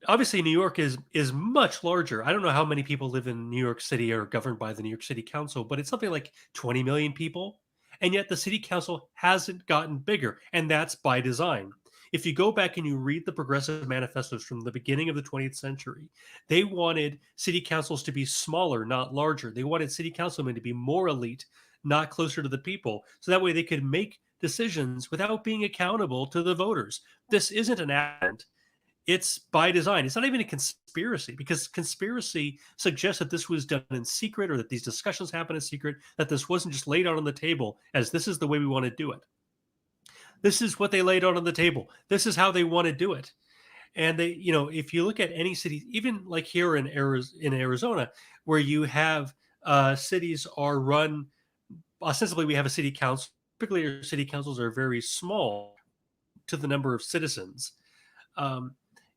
obviously New York is much larger. I don't know how many people live in New York City or governed by the New York City Council, but it's something like 20 million people. And yet the city council hasn't gotten bigger, and that's by design. If you go back and you read the progressive manifestos from the beginning of the 20th century, they wanted city councils to be smaller, not larger. They wanted city councilmen to be more elite, not closer to the people, so that way they could make decisions without being accountable to the voters. This isn't an accident. It's by design. It's not even a conspiracy, because conspiracy suggests that this was done in secret, or that these discussions happen in secret, that this wasn't just laid out on the table as this is the way we want to do it. This is what they laid out on the table. This is how they want to do it. And they, if you look at any city, even like here in Arizona, where you have cities are run ostensibly. We have a city council. Typically, our city councils are very small to the number of citizens. Um,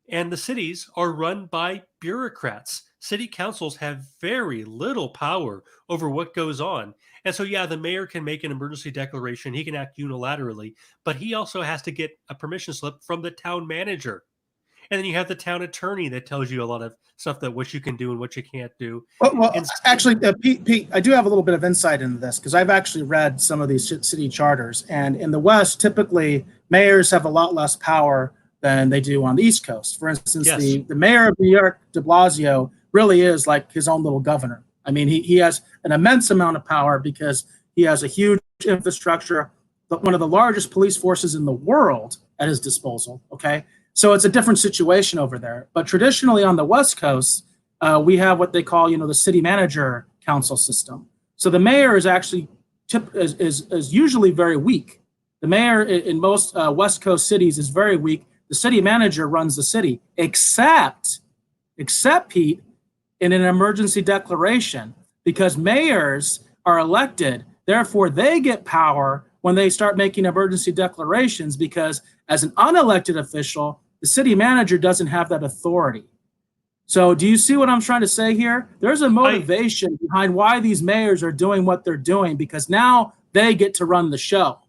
and the cities are run by bureaucrats. City councils have very little power over what goes on. And so, yeah, the mayor can make an emergency declaration, he can act unilaterally, but he also has to get a permission slip from the town manager. And then you have the town attorney that tells you a lot of stuff that what you can do and what you can't do. Well, And actually, Pete, I do have a little bit of insight into this because I've actually read some of these city charters. And in the West, typically, mayors have a lot less power than they do on the East Coast. For instance, yes, the mayor of New York, de Blasio, really is like his own little governor. I mean, he has an immense amount of power because he has a huge infrastructure, but one of the largest police forces in the world at his disposal. Okay. So it's a different situation over there. But traditionally on the West Coast, we have what they call, the city manager council system. So the mayor is actually is usually very weak. The mayor in most West Coast cities is very weak. The city manager runs the city, except Pete, in an emergency declaration, because mayors are elected. Therefore, they get power when they start making emergency declarations because as an unelected official, the city manager doesn't have that authority. So do you see what I'm trying to say here? There's a motivation behind why these mayors are doing what they're doing because now they get to run the show.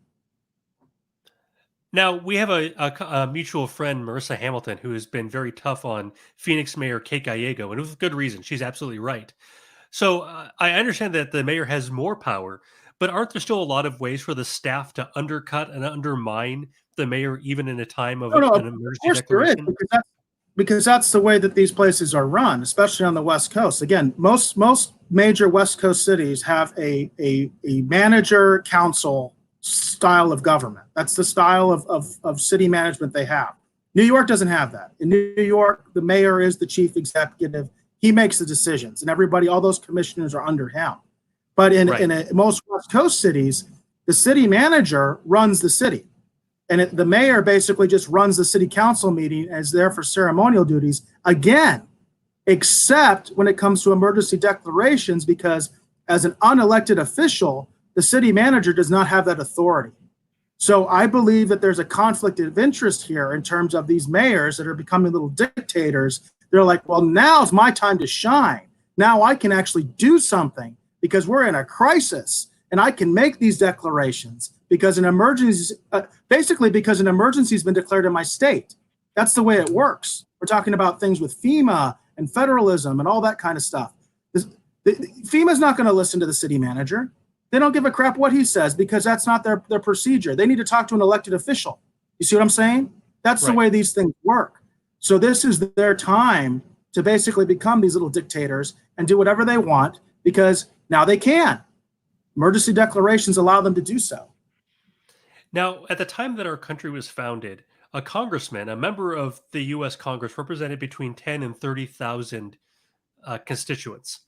Now, we have a mutual friend, Marissa Hamilton, who has been very tough on Phoenix Mayor Kate Gallego, and with good reason. She's absolutely right. So I understand that the mayor has more power, but aren't there still a lot of ways for the staff to undercut and undermine the mayor, even in a time of No, no, an of emergency course there is declaration? because that's the way that these places are run, especially on the West Coast. Again, most major West Coast cities have a manager council style of government. That's the style of city management they have. New York doesn't have that. In New York, the mayor is the chief executive. He makes the decisions, and everybody, all those commissioners are under him. But in most West Coast cities, the city manager runs the city. And the mayor basically just runs the city council meeting and is there for ceremonial duties again, except when it comes to emergency declarations, because as an unelected official, the city manager does not have that authority. So I believe that there's a conflict of interest here in terms of these mayors that are becoming little dictators. They're like, well, now's my time to shine. Now I can actually do something because we're in a crisis and I can make these declarations because an emergency, basically because an emergency has been declared in my state. That's the way it works. We're talking about things with FEMA and federalism and all that kind of stuff. FEMA's not going to listen to the city manager. They don't give a crap what he says because that's not their procedure. They need to talk to an elected official. You see what I'm saying? That's the way these things work. So this is their time to basically become these little dictators and do whatever they want because now they can. Emergency declarations allow them to do so. Now, at the time that our country was founded, a congressman, a member of the U.S. Congress, represented between 10 and 30,000 constituents.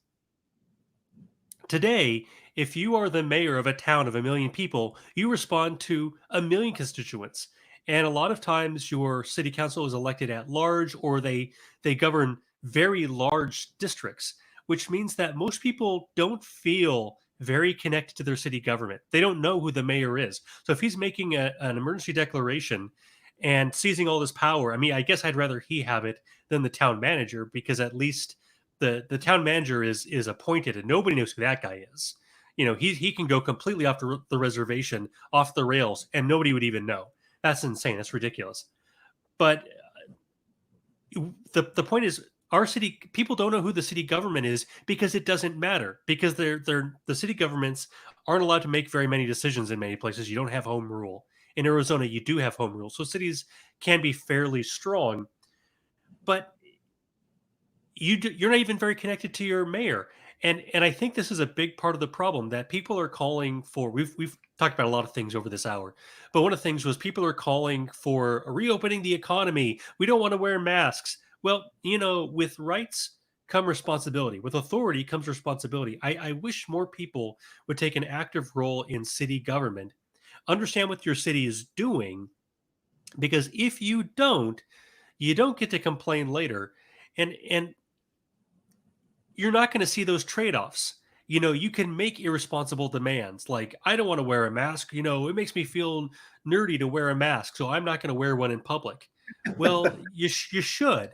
Today, if you are the mayor of a town of 1 million people, you respond to 1 million constituents. And a lot of times your city council is elected at large or they govern very large districts, which means that most people don't feel very connected to their city government. They don't know who the mayor is. So if he's making an emergency declaration and seizing all this power, I mean, I guess I'd rather he have it than the town manager because at least the town manager is appointed and nobody knows who that guy is. He can go completely off the reservation, off the rails, and nobody would even know. That's insane. That's ridiculous. But the point is, our city people don't know who the city government is because it doesn't matter because the city governments aren't allowed to make very many decisions in many places. You don't have home rule. In Arizona, you do have home rule, so cities can be fairly strong, but you're not even very connected to your mayor. And I think this is a big part of the problem that people are calling for. We've talked about a lot of things over this hour, but one of the things was people are calling for reopening the economy. We don't want to wear masks. Well, with rights come responsibility. With authority comes responsibility. I wish more people would take an active role in city government, understand what your city is doing, because if you don't get to complain later, and you're not going to see those trade-offs. You can make irresponsible demands like, I don't want to wear a mask. It makes me feel nerdy to wear a mask, so I'm not going to wear one in public. Well, you should.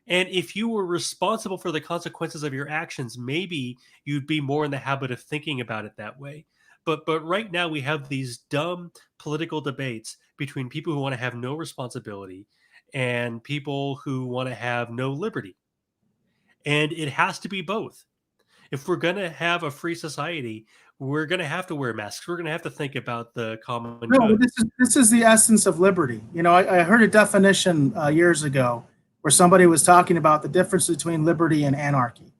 And if you were responsible for the consequences of your actions, maybe you'd be more in the habit of thinking about it that way. But right now we have these dumb political debates between people who want to have no responsibility and people who want to have no liberty. And it has to be both. If we're going to have a free society, we're going to have to wear masks. We're going to have to think about the common No, good. this is the essence of liberty. I heard a definition years ago where somebody was talking about the difference between liberty and anarchy.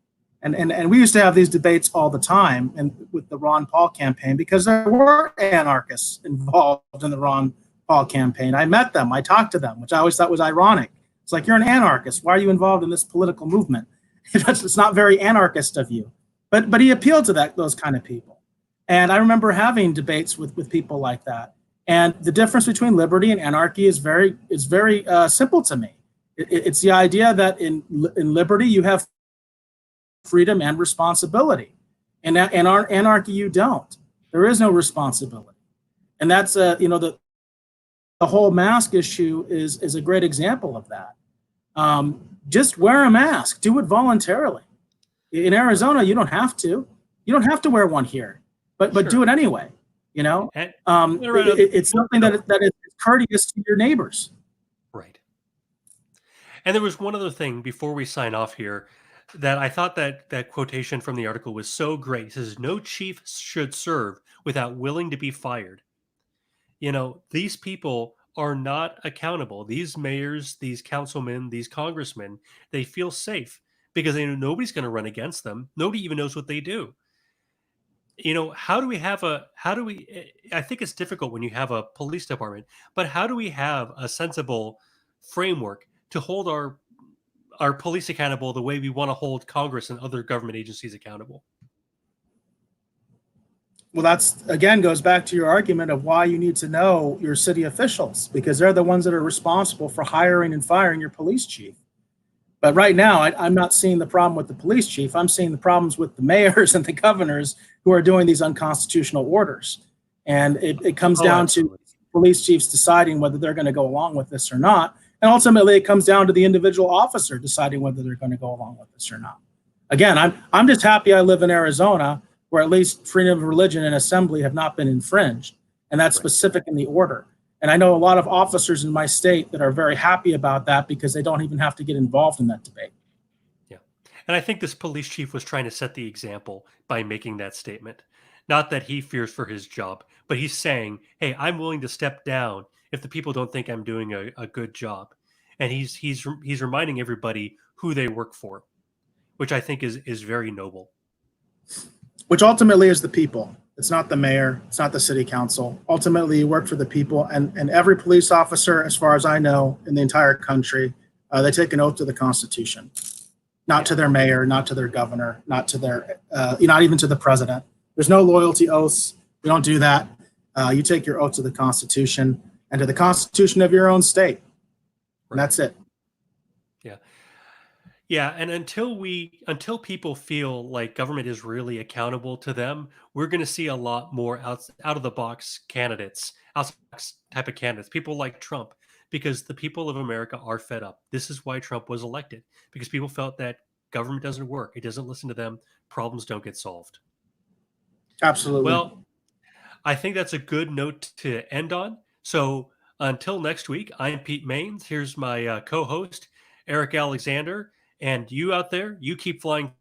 And we used to have these debates all the time and with the Ron Paul campaign because there were anarchists involved in the Ron Paul campaign. I met them, I talked to them, which I always thought was ironic. It's like, you're an anarchist. Why are you involved in this political movement? It's not very anarchist of you. But he appealed to those kind of people. And I remember having debates with people like that. And the difference between liberty and anarchy is very simple to me. It's the idea that in liberty you have freedom and responsibility. And in our anarchy you don't. There is no responsibility. And that's the whole mask issue is a great example of that. Just wear a mask. Do it voluntarily. In Arizona, you don't have to. You don't have to wear one here, but Sure. do it anyway. It's something that is courteous to your neighbors. Right. And there was one other thing before we sign off here that I thought that quotation from the article was so great. It says, "No chief should serve without willing to be fired." These people are not accountable. These mayors, these councilmen, these congressmen, they feel safe because they know nobody's going to run against them. Nobody even knows what they do. How do we, I think it's difficult when you have a police department, but how do we have a sensible framework to hold our police accountable the way we want to hold Congress and other government agencies accountable? Well, that's again goes back to your argument of why you need to know your city officials, because they're the ones that are responsible for hiring and firing your police chief. But right now, I'm not seeing the problem with the police chief. I'm seeing the problems with the mayors and the governors who are doing these unconstitutional orders. And it comes down Absolutely. to police chiefs deciding whether they're going to go along with this or not. And ultimately, it comes down to the individual officer deciding whether they're going to go along with this or not. Again, I'm just happy I live in Arizona, where at least freedom of religion and assembly have not been infringed. And that's specific in the order. And I know a lot of officers in my state that are very happy about that because they don't even have to get involved in that debate. Yeah. And I think this police chief was trying to set the example by making that statement. Not that he fears for his job, but he's saying, hey, I'm willing to step down if the people don't think I'm doing a good job. And he's reminding everybody who they work for, which I think is very noble. Which ultimately is the people. It's not the mayor. It's not the city council. Ultimately, you work for the people. And every police officer, as far as I know, in the entire country, they take an oath to the Constitution, not to their mayor, not to their governor, not to their, not even to the president. There's no loyalty oaths. We don't do that. You take your oath to the Constitution and to the Constitution of your own state. And that's it. Yeah. Yeah, and until people feel like government is really accountable to them, we're going to see a lot more out of the box candidates, out of the box type of candidates, people like Trump, because the people of America are fed up. This is why Trump was elected, because people felt that government doesn't work, it doesn't listen to them, problems don't get solved. Absolutely. Well, I think that's a good note to end on. So until next week, I'm Pete Maines. Here's my co-host, Eric Alexander. And you out there, you keep flying